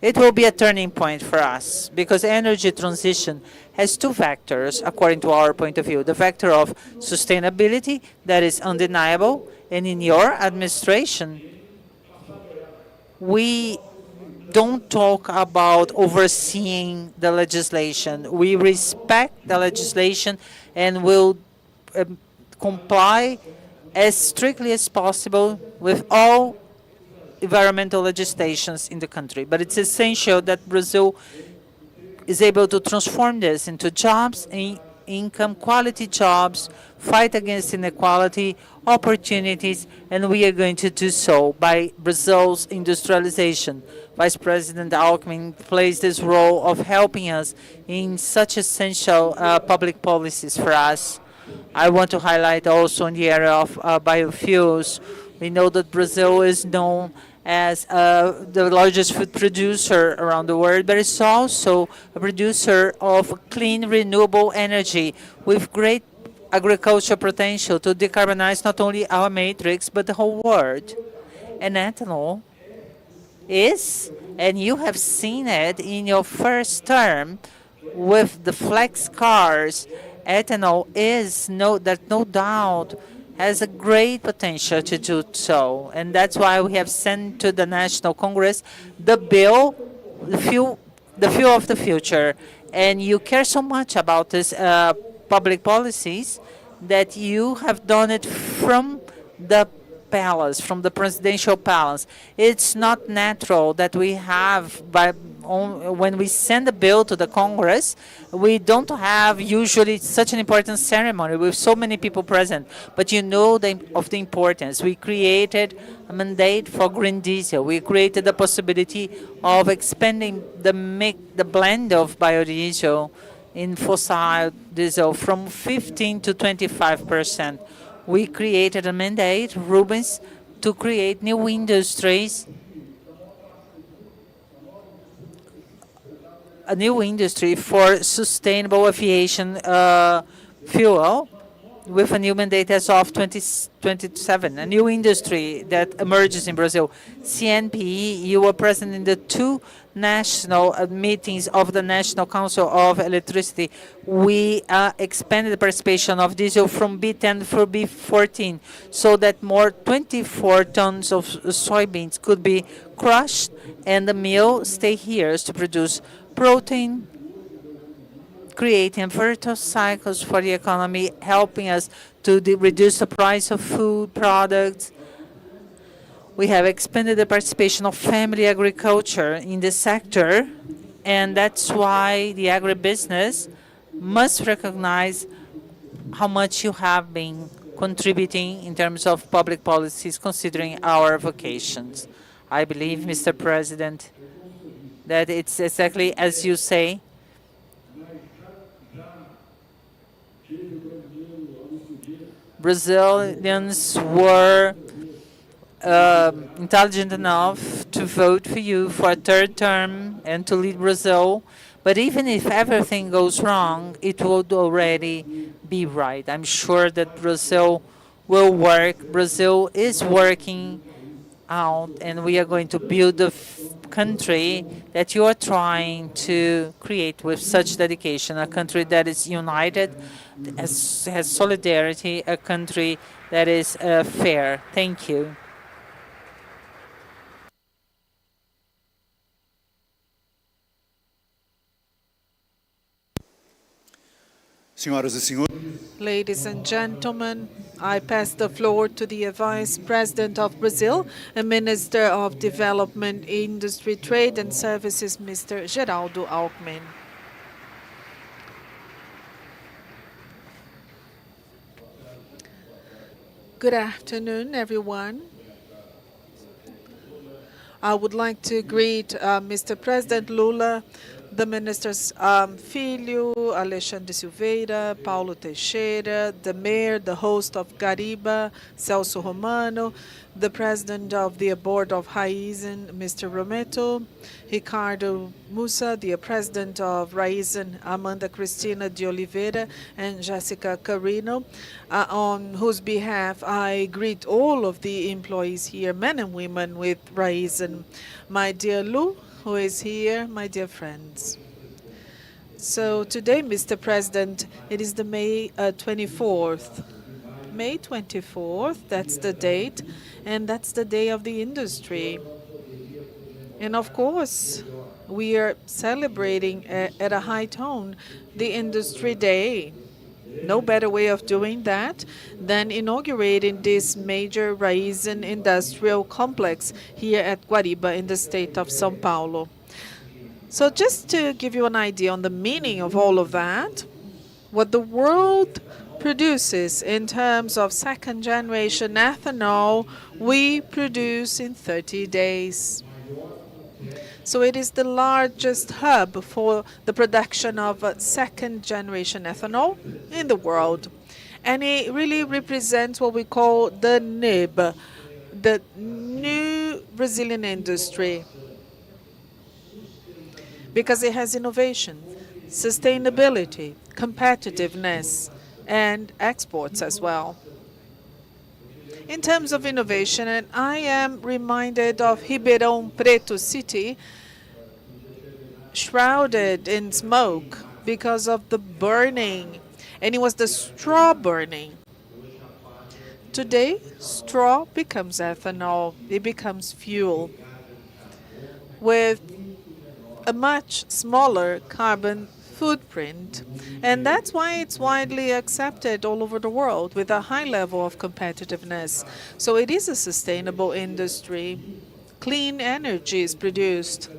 it will be a turning point for us, because energy transition has two factors, according to our point of view. The factor of sustainability, that is undeniable, and in your administration, we don't talk about overseeing the legislation. We respect the legislation and will comply as strictly as possible with all environmental legislations in the country. But it's essential that Brazil is able to transform this into jobs, income, quality jobs, fight against inequality, opportunities, and we are going to do so by Brazil's industrialization. Vice President Alckmin plays this role of helping us in such essential public policies for us. I want to highlight also in the area of biofuels. We know that Brazil is known as the largest food producer around the world, but it's also a producer of clean, renewable energy with great agricultural potential to decarbonize not only our matrix, but the whole world. And ethanol is, and you have seen it in your first term with the flex cars, ethanol is, no doubt, has a great potential to do so. And that's why we have sent to the National Congress the bill, the fuel of the future. And you care so much about this public policies that you have done it from the palace, from the presidential palace. It's not natural that we have, when we send a bill to the Congress, we don't have usually such an important ceremony with so many people present. But you know of the importance. We created a mandate for green diesel. We created the possibility of expanding the blend of biodiesel in fossil diesel from 15 to 25%. We created a mandate, Rubens, to create new industries, a new industry for sustainable aviation fuel, with a new mandate as of 2027, a new industry that emerges in Brazil. CNPE, you were present in the two national meetings of the National Council of Electricity. We expanded the participation of diesel from B10 for B14 so that more 24 tons of soybeans could be crushed and the mill stay here to produce protein, creating virtuous cycles for the economy, helping us to reduce the price of food products. We have expanded the participation of family agriculture in the sector, and that's why the agribusiness must recognize how much you have been contributing in terms of public policies considering our vocations. I believe, Mr. President, that it's exactly as you say. Brazilians were intelligent enough to vote for you for a third term and to lead Brazil. But even if everything goes wrong, it would already be right. I'm sure that Brazil will work. Brazil is working out, and we are going to build the country that you are trying to create with such dedication, a country that is united, has solidarity, a country that is fair. Thank you. Ladies and gentlemen, I pass the floor to the Vice President of Brazil and Minister of Development, Industry, Trade and Services, Mr. Geraldo Alckmin. Good afternoon, everyone. I would like to greet Mr. President Lula, the ministers Filho, Alexandre Silveira, Paulo Teixeira, the mayor, the host of Guariba, Celso Romano, the president of the board of Raízen, Mr. Rometo, Ricardo Mussa, the president of Raízen, Amanda Cristina de Oliveira, and Jessica Carino, on whose behalf I greet all of the employees here, men and women with Raízen. My dear Lu, who is here, my dear friends. So today, Mr. President, it is the May 24th. May 24th, that's the date, and that's the day of the industry. And of course, we are celebrating at a high tone the Industry Day. No better way of doing that than inaugurating this major Raízen industrial complex here at Guariba in the state of São Paulo. So just to give you an idea on the meaning of all of that, what the world produces in terms of second-generation ethanol, we produce in 30 days. So it is the largest hub for the production of second-generation ethanol in the world. And it really represents what we call the NIB, the new Brazilian industry, because it has innovation, sustainability, competitiveness, and exports as well. In terms of innovation, and I am reminded of Ribeirão Preto city, shrouded in smoke because of the burning, and it was the straw burning. Today, straw becomes ethanol, it becomes fuel, with a much smaller carbon footprint. And that's why it's widely accepted all over the world with a high level of competitiveness. So it is a sustainable industry. Clean energy is produced.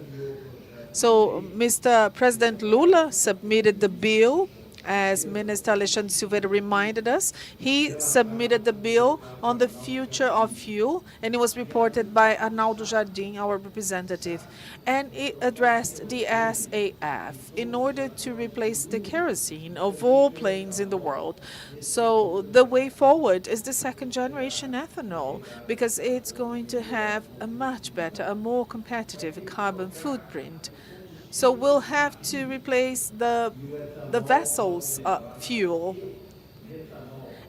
So Mr. President Lula submitted the bill. As Minister Alexandre Silveira reminded us, he submitted the bill on the future of fuel, and it was reported by Arnaldo Jardim, our representative. And it addressed the SAF in order to replace the kerosene of all planes in the world. So the way forward is the second-generation ethanol, because it's going to have a much better, a more competitive carbon footprint. So we'll have to replace the vessel's fuel.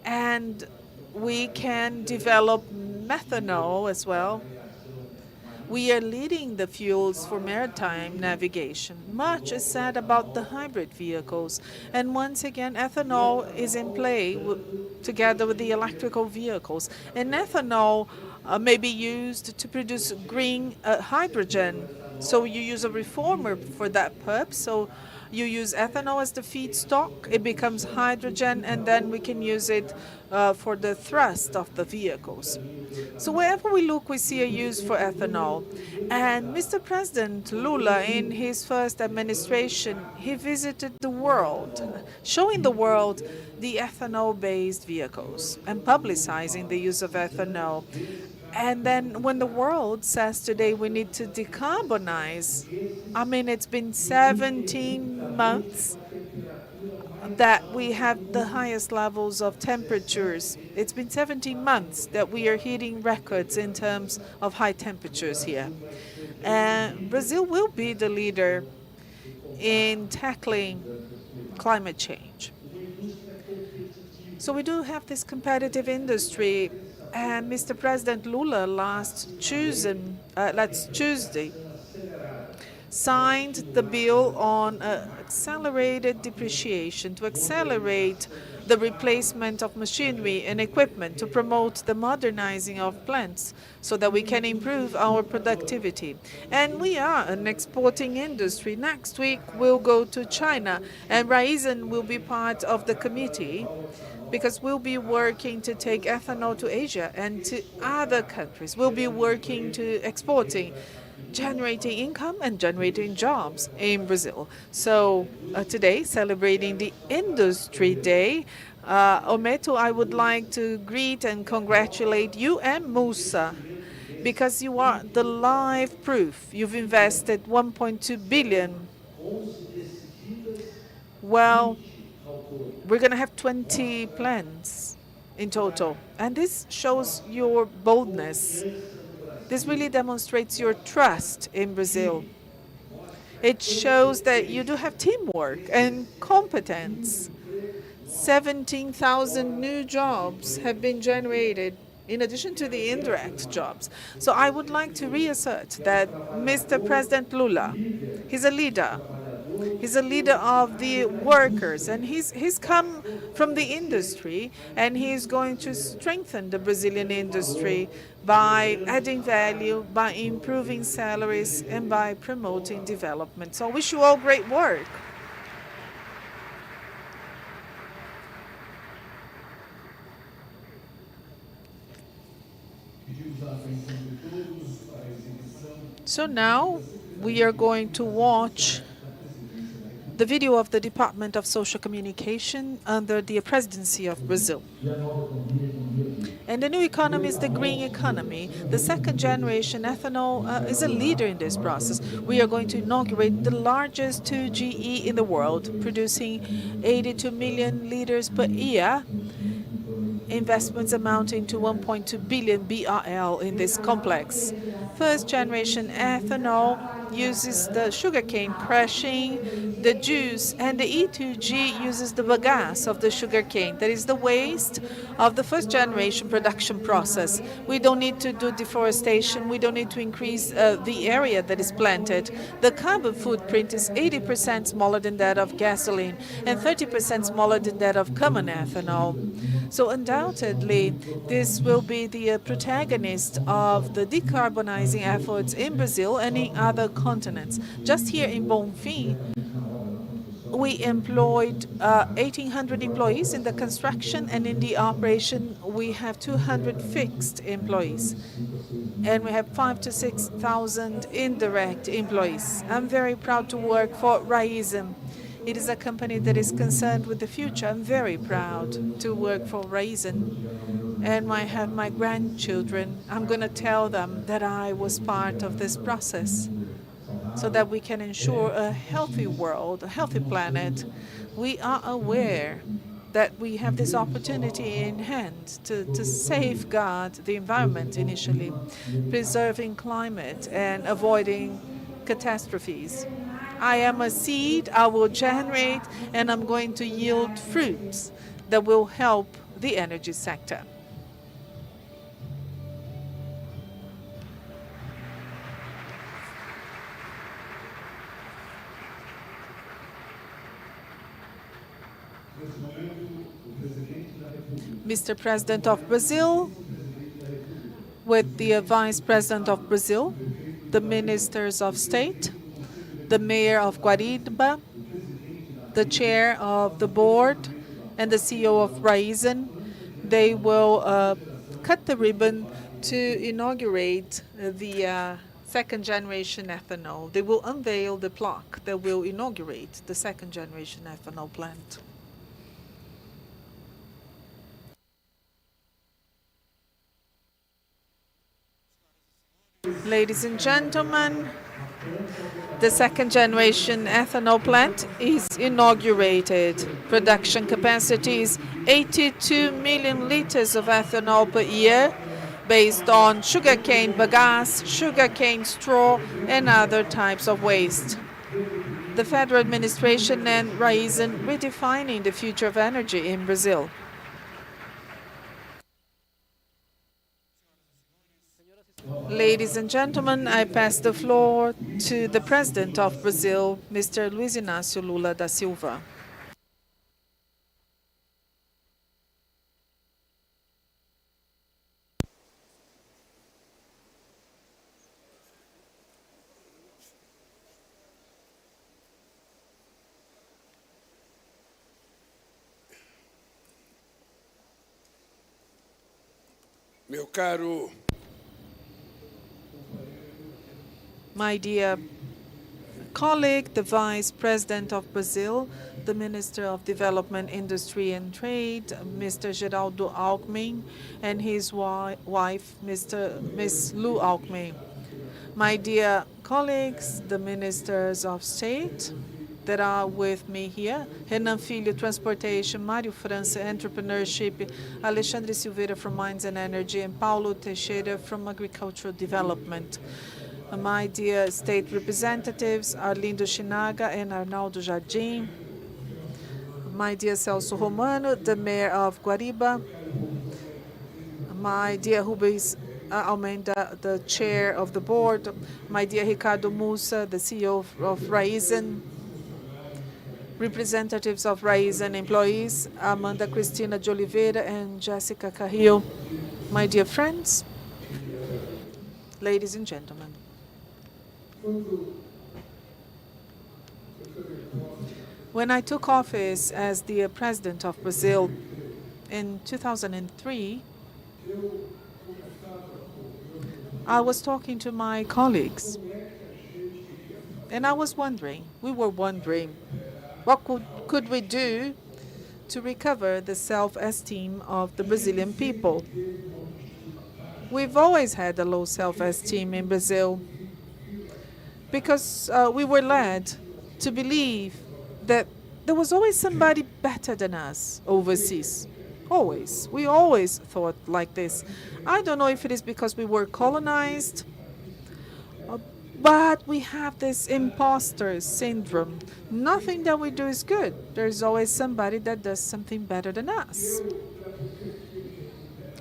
and we can develop methanol as well. We are leading the fuels for maritime navigation. Much is said about the hybrid vehicles, and once again, ethanol is in play together with the electrical vehicles. And ethanol may be used to produce green hydrogen. So you use a reformer for that purpose. So you use ethanol as the feedstock, it becomes hydrogen, and then we can use it for the thrust of the vehicles. So wherever we look, we see a use for ethanol. And Mr. President Lula, in his first administration, he visited the world, showing the world the ethanol-based vehicles and publicizing the use of ethanol. And then when the world says today we need to decarbonize, I mean, it's been 17 months that we have the highest levels of temperatures. It's been 17 months that we are hitting records in terms of high temperatures here. And Brazil will be the leader in tackling climate change. So we do have this competitive industry. And Mr. President Lula last Tuesday signed the bill on accelerated depreciation to accelerate the replacement of machinery and equipment to promote the modernizing of plants so that we can improve our productivity. And we are an exporting industry. Next week we'll go to China, and Raízen will be part of the committee because we'll be working to take ethanol to Asia and to other countries. We'll be working to exporting, generating income and generating jobs in Brazil. So today, celebrating the Industry Day, Ometo, I would like to greet and congratulate you and Musa, because you are the live proof. You've invested 1.2 billion. Well, we're going to have 20 plants in total. And this shows your boldness. This really demonstrates your trust in Brazil. It shows that you do have teamwork and competence. 17,000 new jobs have been generated in addition to the indirect jobs. So I would like to reassert that Mr. President Lula, he's a leader. He's a leader of the workers, and he's come from the industry, and he's going to strengthen the Brazilian industry by adding value, by improving salaries, and by promoting development. So I wish you all great work. So now we are going to watch the video of the Department of Social Communication under the presidency of Brazil. And the new economy is the green economy. The second generation ethanol is a leader in this process. We are going to inaugurate the largest 2GE in the world, producing 82 million liters per year, investments amounting to 1.2 billion BRL in this complex. First generation ethanol uses the sugarcane crushing, the juice, and the E2G uses the bagasse of the sugarcane. That is the waste of the first generation production process. We don't need to do deforestation. We don't need to increase the area that is planted. The carbon footprint is 80% smaller than that of gasoline and 30% smaller than that of common ethanol. So undoubtedly, this will be the protagonist of the decarbonizing efforts in Brazil and in other continents. Just here in Bonfim, we employed 1,800 employees in the construction, and in the operation we have 200 fixed employees. And we have 5,000 to 6,000 indirect employees. I'm very proud to work for Raízen. It is a company that is concerned with the future. I'm very proud to work for Raízen. And I have my grandchildren. I'm going to tell them that I was part of this process so that we can ensure a healthy world, a healthy planet. We are aware that we have this opportunity in hand to safeguard the environment initially, preserving climate and avoiding catastrophes. I am a seed, I will generate, and I'm going to yield fruits that will help the energy sector. Mr. President of Brazil, with the Vice President of Brazil, the Ministers of State, the Mayor of Guariba, the Chair of the Board, and the CEO of Raízen. They will cut the ribbon to inaugurate the second generation ethanol. They will unveil the plaque that will inaugurate the second generation ethanol plant. Ladies and gentlemen, the second generation ethanol plant is inaugurated. Production capacity is 82 million liters of ethanol per year based on sugarcane bagasse, sugarcane straw, and other types of waste. The federal administration and Raízen redefining the future of energy in Brazil. Ladies and gentlemen, I pass the floor to the President of Brazil, Mr. Luiz Inácio Lula da Silva. Meu caro, my dear colleague, the Vice President of Brazil, the Minister of Development, Industry and Trade, Mr. Geraldo Alckmin, and his wife, Ms. Lu Alckmin. My dear colleagues, the Ministers of State that are with me here, Renan Filho, Transportation, Mário França, Entrepreneurship, Alexandre Silveira from Mines and Energy, and Paulo Teixeira from Agricultural Development. My dear state representatives, Arlindo Chinaga and Arnaldo Jardim. My dear Celso Romano, the Mayor of Guariba. My dear Rubens Almeida, the Chair of the Board. My dear Ricardo Mussa, the CEO of Raízen. Representatives of Raízen employees, Amanda Cristina de Oliveira and Jessica Carrillo. My dear friends, ladies and gentlemen. When I took office as the President of Brazil in 2003, I was talking to my colleagues, and we were wondering, what could we do to recover the self-esteem of the Brazilian people? We've always had a low self-esteem in Brazil because we were led to believe that there was always somebody better than us overseas. Always. We always thought like this. I don't know if it is because we were colonized, but we have this imposter syndrome. Nothing that we do is good. There's always somebody that does something better than us.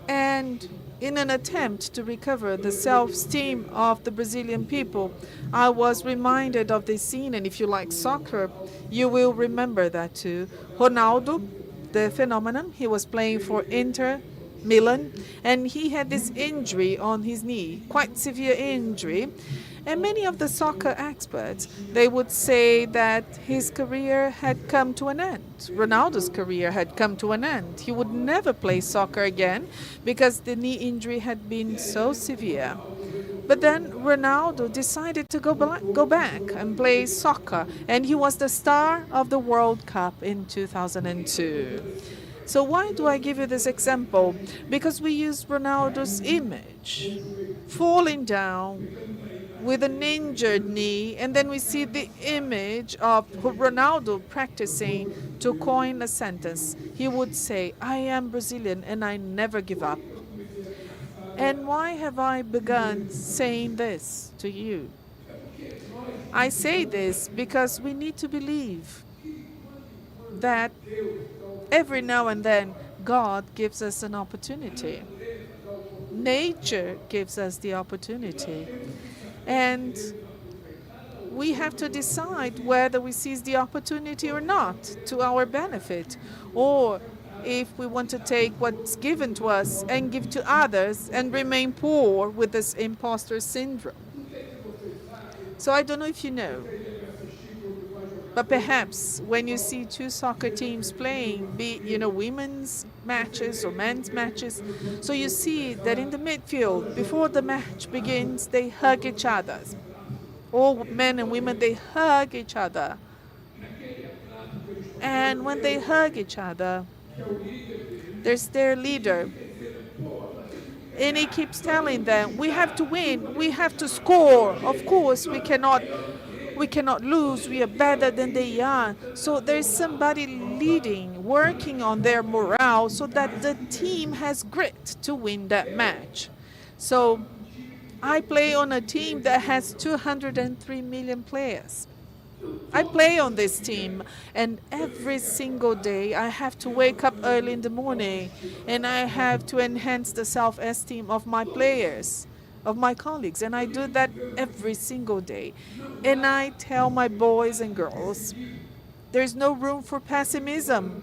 And in an attempt to recover the self-esteem of the Brazilian people, I was reminded of this scene, and if you like soccer, you will remember that too. Ronaldo, the phenomenon, he was playing for Inter Milan, and he had this injury on his knee, quite severe injury. And many of the soccer experts, they would say that his career had come to an end. Ronaldo's career had come to an end. He would never play soccer again because the knee injury had been so severe. But then Ronaldo decided to go back and play soccer, and he was the star of the World Cup in 2002. So why do I give you this example? Because we use Ronaldo's image, falling down with an injured knee, and then we see the image of Ronaldo practicing to coin a sentence. He would say, "I am Brazilian and I never give up." And why have I begun saying this to you? I say this because we need to believe that every now and then God gives us an opportunity. Nature gives us the opportunity. And we have to decide whether we seize the opportunity or not to our benefit, or if we want to take what's given to us and give to others and remain poor with this imposter syndrome. So I don't know if you know, but perhaps when you see two soccer teams playing, be it, women's matches or men's matches, so you see that in the midfield, before the match begins, they hug each other. All men and women, they hug each other. And when they hug each other, there's their leader. And he keeps telling them, we have to win, we have to score. Of course, we cannot lose, we are better than they are. So there's somebody leading, working on their morale so that the team has grit to win that match. So I play on a team that has 203 million players. I play on this team, and every single day I have to wake up early in the morning, and I have to enhance the self-esteem of my players, of my colleagues, and I do that every single day. And I tell my boys and girls, there's no room for pessimism,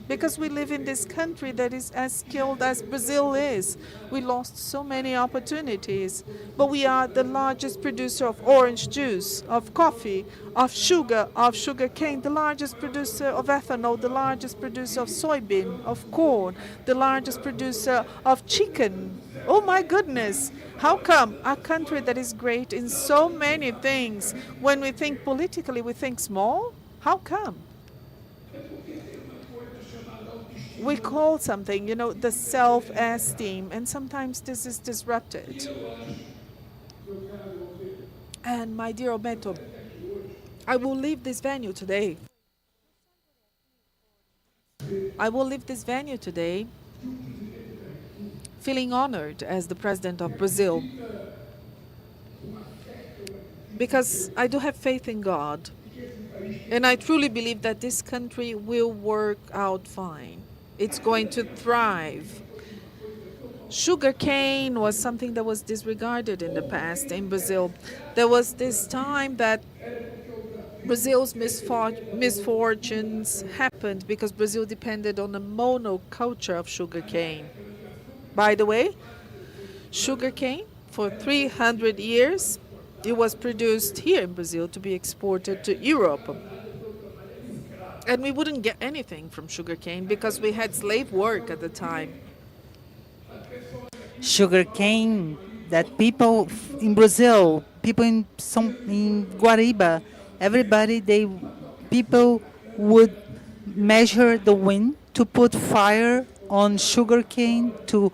because we live in this country that is as skilled as Brazil is. We lost so many opportunities, but we are the largest producer of orange juice, of coffee, of sugar cane, the largest producer of ethanol, the largest producer of soybean, of corn, the largest producer of chicken. Oh my goodness, how come a country that is great in so many things, when we think politically, we think small? How come? We call something, the self-esteem, and sometimes this is disrupted. And my dear Obeto, I will leave this venue today. Feeling honored as the President of Brazil, because I do have faith in God, and I truly believe that this country will work out fine. It's going to thrive. Sugarcane was something that was disregarded in the past in Brazil. There was this time that Brazil's misfortunes happened because Brazil depended on a monoculture of sugarcane. By the way, sugarcane, for 300 years, it was produced here in Brazil to be exported to Europe. And we wouldn't get anything from sugarcane because we had slave work at the time. Sugarcane that people in Brazil, people in Guariba, people would measure the wind to put fire on sugarcane to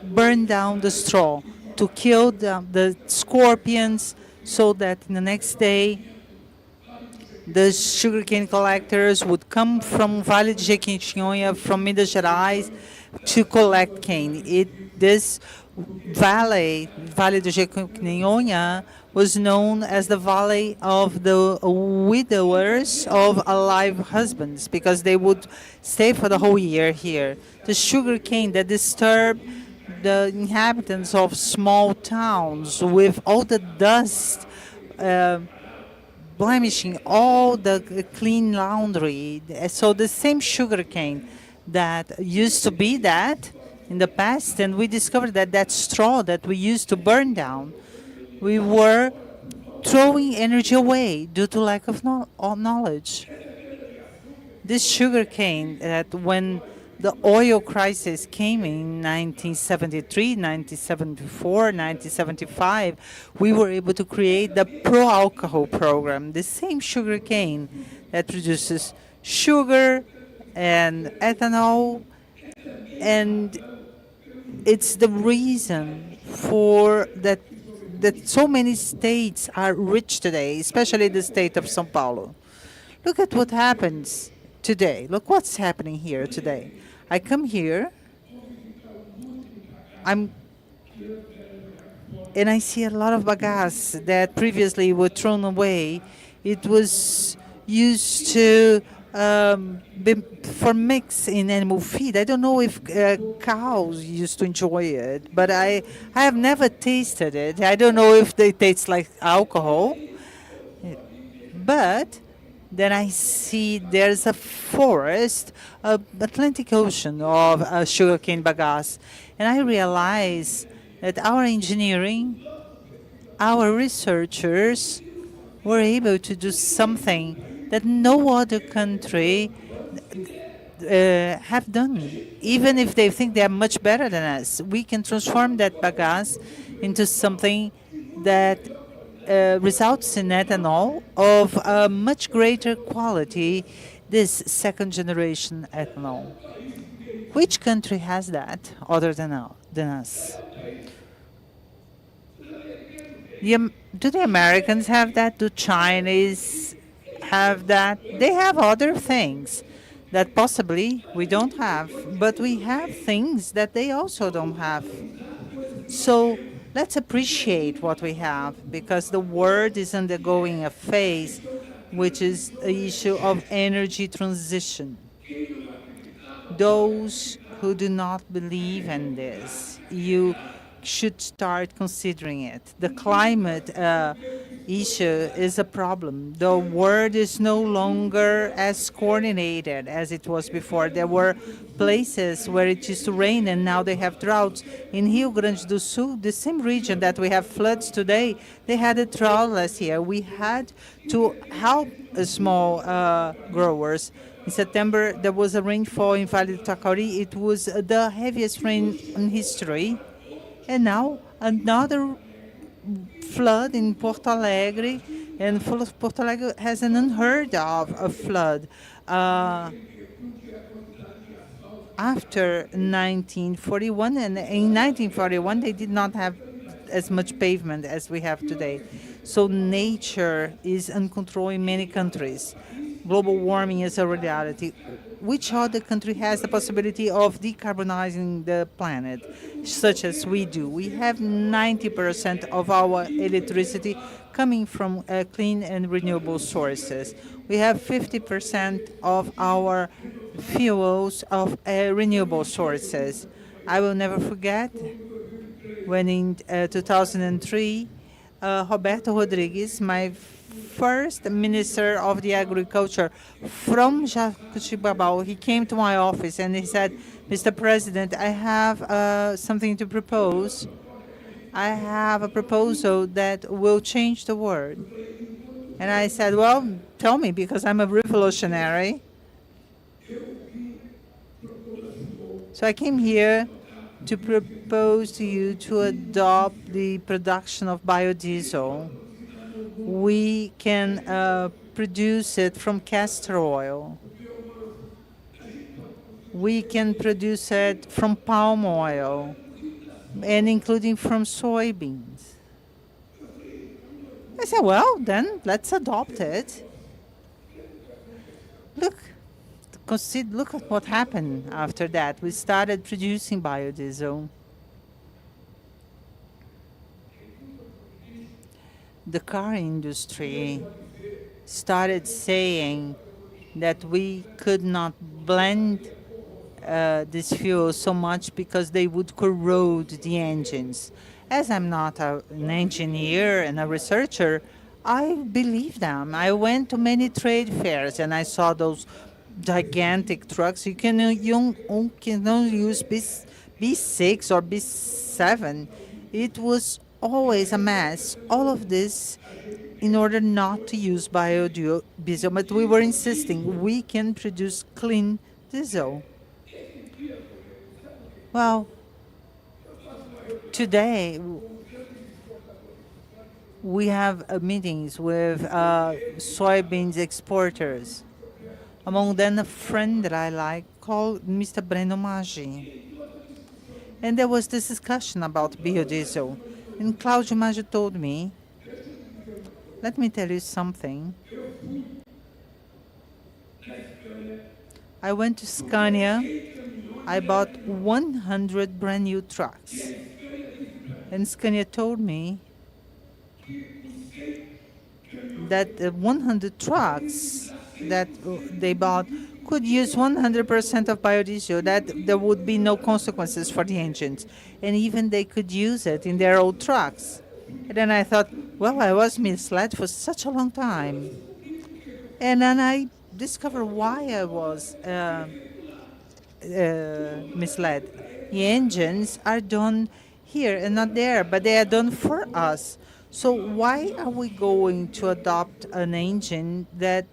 burn down the straw, to kill the scorpions, so that in the next day the sugarcane collectors would come from Vale de Jequitinhonha, from Minas Gerais, to collect cane. This Vale de Jequitinhonha, was known as the Valley of the Widowers of Alive Husbands, because they would stay for the whole year here. The sugarcane that disturbed the inhabitants of small towns with all the dust, blemishing all the clean laundry. So the same sugarcane that used to be that in the past, and we discovered that that straw that we used to burn down, we were throwing energy away due to lack of knowledge. This sugarcane, that when the oil crisis came in 1973, 1974, 1975, we were able to create the pro-alcohol program, the same sugarcane that produces sugar and ethanol, and it's the reason for that so many states are rich today, especially the state of São Paulo. Look at what happens today. Look what's happening here today. I come here, and I see a lot of bagasse that previously were thrown away. It was used to for mix in animal feed. I don't know if cows used to enjoy it, but I have never tasted it. I don't know if they taste like alcohol, but then I see there's a forest, Atlantic Ocean of sugarcane bagasse, and I realize that our engineering, our researchers were able to do something that no other country have done. Even if they think they are much better than us, we can transform that bagasse into something that results in ethanol of a much greater quality, this second generation ethanol. Which country has that other than us? Do the Americans have that? Do Chinese have that? They have other things that possibly we don't have, but we have things that they also don't have. So let's appreciate what we have, because the world is undergoing a phase which is the issue of energy transition. Those who do not believe in this, you should start considering it. The climate issue is a problem. The world is no longer as coordinated as it was before. There were places where it used to rain and now they have droughts. In Rio Grande do Sul, the same region that we have floods today, they had a drought last year. We had to help small growers. In September, there was a rainfall in Vale do Taquari. It was the heaviest rain in history. And now another flood in Porto Alegre, and Porto Alegre has an unheard of flood. After 1941, and in 1941 they did not have as much pavement as we have today. So nature is uncontrolled in many countries. Global warming is a reality. Which other country has the possibility of decarbonizing the planet, such as we do? We have 90% of our electricity coming from clean and renewable sources. We have 50% of our fuels of renewable sources. I will never forget when in 2003, Roberto Rodrigues, my first Minister of the Agriculture from Jacuticabal, he came to my office and he said, "Mr. President, I have something to propose. I have a proposal that will change the world." And I said, "Well, tell me, because I'm a revolutionary." So I came here to propose to you to adopt the production of biodiesel. We can produce it from castor oil. We can produce it from palm oil, and including from soybeans. I said, well, then let's adopt it. Look at what happened after that. We started producing biodiesel. The car industry started saying that we could not blend this fuel so much because they would corrode the engines. As I'm not an engineer and a researcher, I believe them. I went to many trade fairs and I saw those gigantic trucks. You can only use B6 or B7. It was always a mess. All of this in order not to use biodiesel, but we were insisting we can produce clean diesel. Well, today we have meetings with soybeans exporters. Among them, a friend that I like called Mr. Breno Maggi. And there was this discussion about biodiesel. And Claudio Maggi told me, let me tell you something. I went to Scania. I bought 100 brand new trucks. And Scania told me that 100 trucks that they bought could use 100% of biodiesel, that there would be no consequences for the engines. And even they could use it in their old trucks. And then I thought, well, I was misled for such a long time. And then I discovered why I was misled. The engines are done here and not there, but they are done for us. So why are we going to adopt an engine that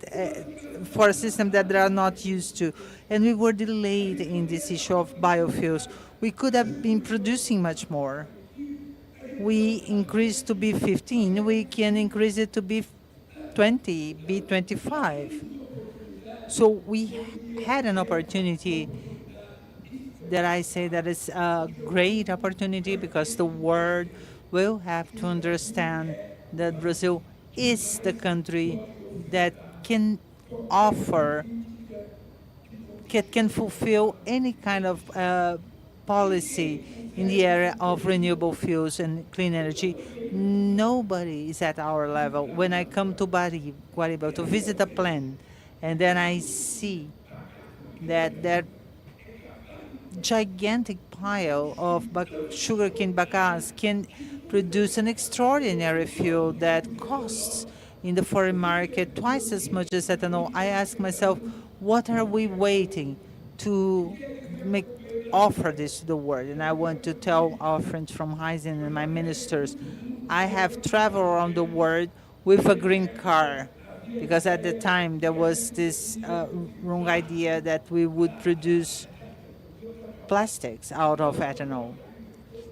for a system that they are not used to? And we were delayed in this issue of biofuels. We could have been producing much more. We increased to be 15. We can increase it to be 20, be 25. So we had an opportunity that I say that is a great opportunity, because the world will have to understand that Brazil is the country that can offer, can fulfill any kind of policy in the area of renewable fuels and clean energy. Nobody is at our level. When I come to Guariba to visit a plant, and then I see that gigantic pile of sugarcane bagasse can produce an extraordinary fuel that costs in the foreign market twice as much as ethanol. I ask myself, what are we waiting to offer this to the world? And I want to tell our friends from Raízen and my ministers, I have traveled around the world with a green car, because at the time there was this wrong idea that we would produce plastics out of ethanol.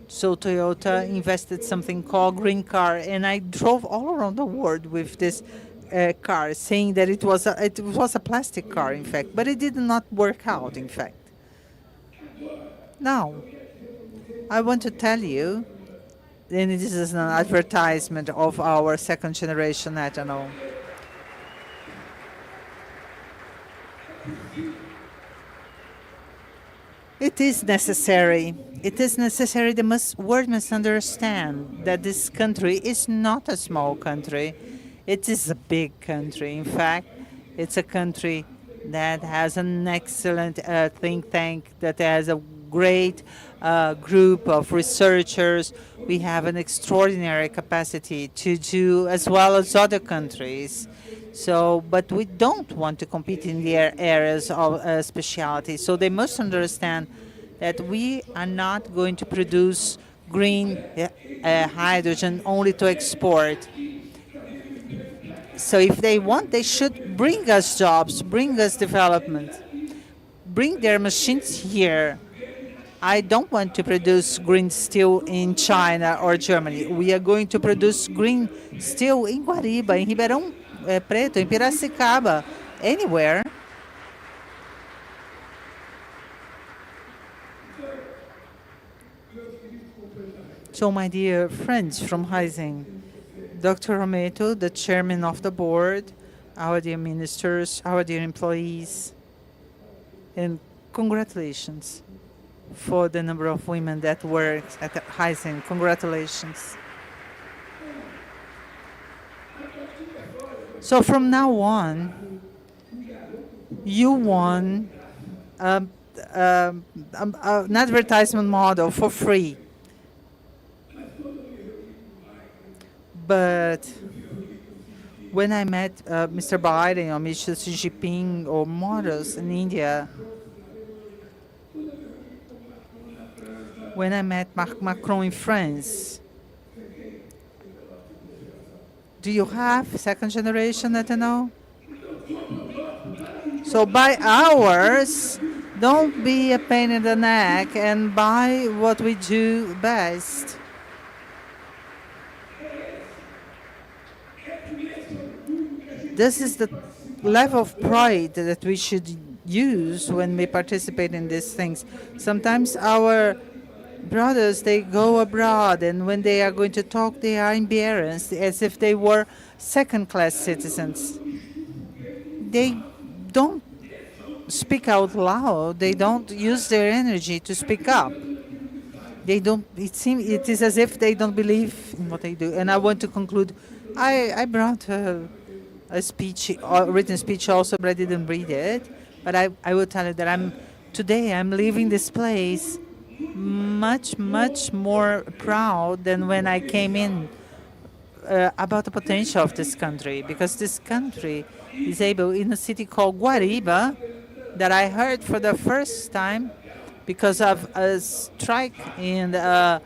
So Toyota invested something called green car, and I drove all around the world with this car, saying that it was a plastic car, in fact, but it did not work out, in fact. Now, I want to tell you, and this is an advertisement of our second generation ethanol. It is necessary. It is necessary. The world must understand that this country is not a small country. It is a big country. In fact, it's a country that has an excellent think tank, that has a great group of researchers. We have an extraordinary capacity to do as well as other countries. So, but we don't want to compete in the areas of specialty. So they must understand that we are not going to produce green hydrogen only to export. So if they want, they should bring us jobs, bring us development, bring their machines here. I don't want to produce green steel in China or Germany. We are going to produce green steel in Guariba, in Ribeirão Preto, in Piracicaba, anywhere. So, my dear friends from Raízen, Dr. Rometo, the chairman of the board, our dear ministers, our dear employees, and congratulations for the number of women that work at Raízen. Congratulations. So from now on, you won an advertisement model for free. But when I met Mr. Biden or Mr. Xi Jinping or models in India, when I met Macron in France, do you have second generation ethanol? So buy ours, don't be a pain in the neck, and buy what we do best. This is the level of pride that we should use when we participate in these things. Sometimes our brothers, they go abroad, and when they are going to talk, they are embarrassed as if they were second-class citizens. They don't speak out loud. They don't use their energy to speak up. They don't. It is as if they don't believe in what they do. And I want to conclude. I brought a speech, written speech also, but I didn't read it. But I will tell you that today I'm leaving this place much more proud than when I came in, about the potential of this country, because this country is able, in a city called Guariba, that I heard for the first time because of a strike in the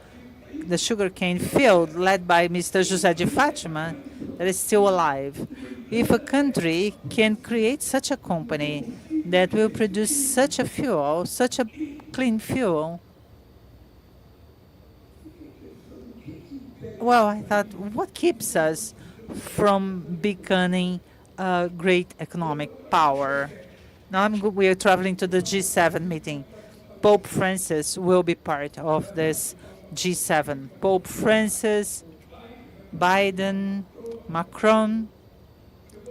sugarcane field led by Mr. José de Fátima, that is still alive. If a country can create such a company that will produce such a fuel, such a clean fuel, well, I thought, what keeps us from becoming a great economic power? Now we are traveling to the G7 meeting. Pope Francis will be part of this G7. Pope Francis, Biden, Macron,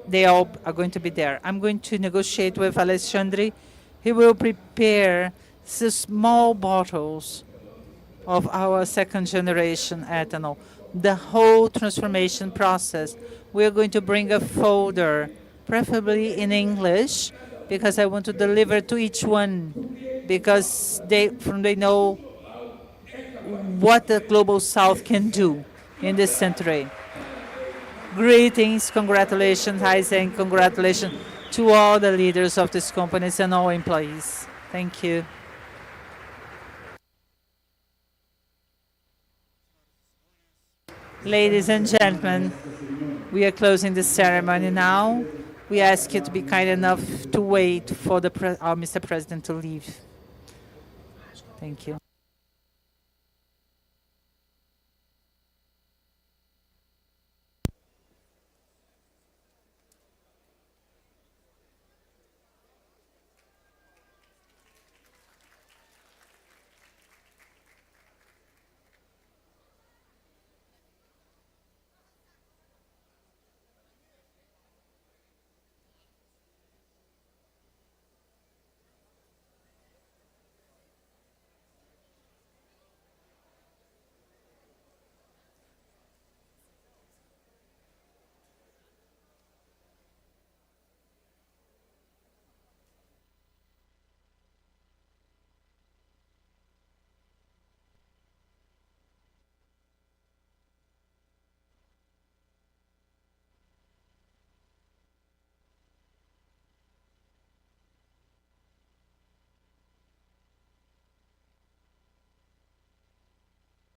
they all are going to be there. I'm going to negotiate with Alexandre. He will prepare small bottles of our second generation ethanol. The whole transformation process. We're going to bring a folder, preferably in English, because I want to deliver to each one, because they know what the Global South can do in this century. Greetings, congratulations, Raízen, congratulations to all the leaders of these companies and all employees. Thank you. Ladies and gentlemen, we are closing the ceremony now. We ask you to be kind enough to wait for our Mr. President to leave. Thank you.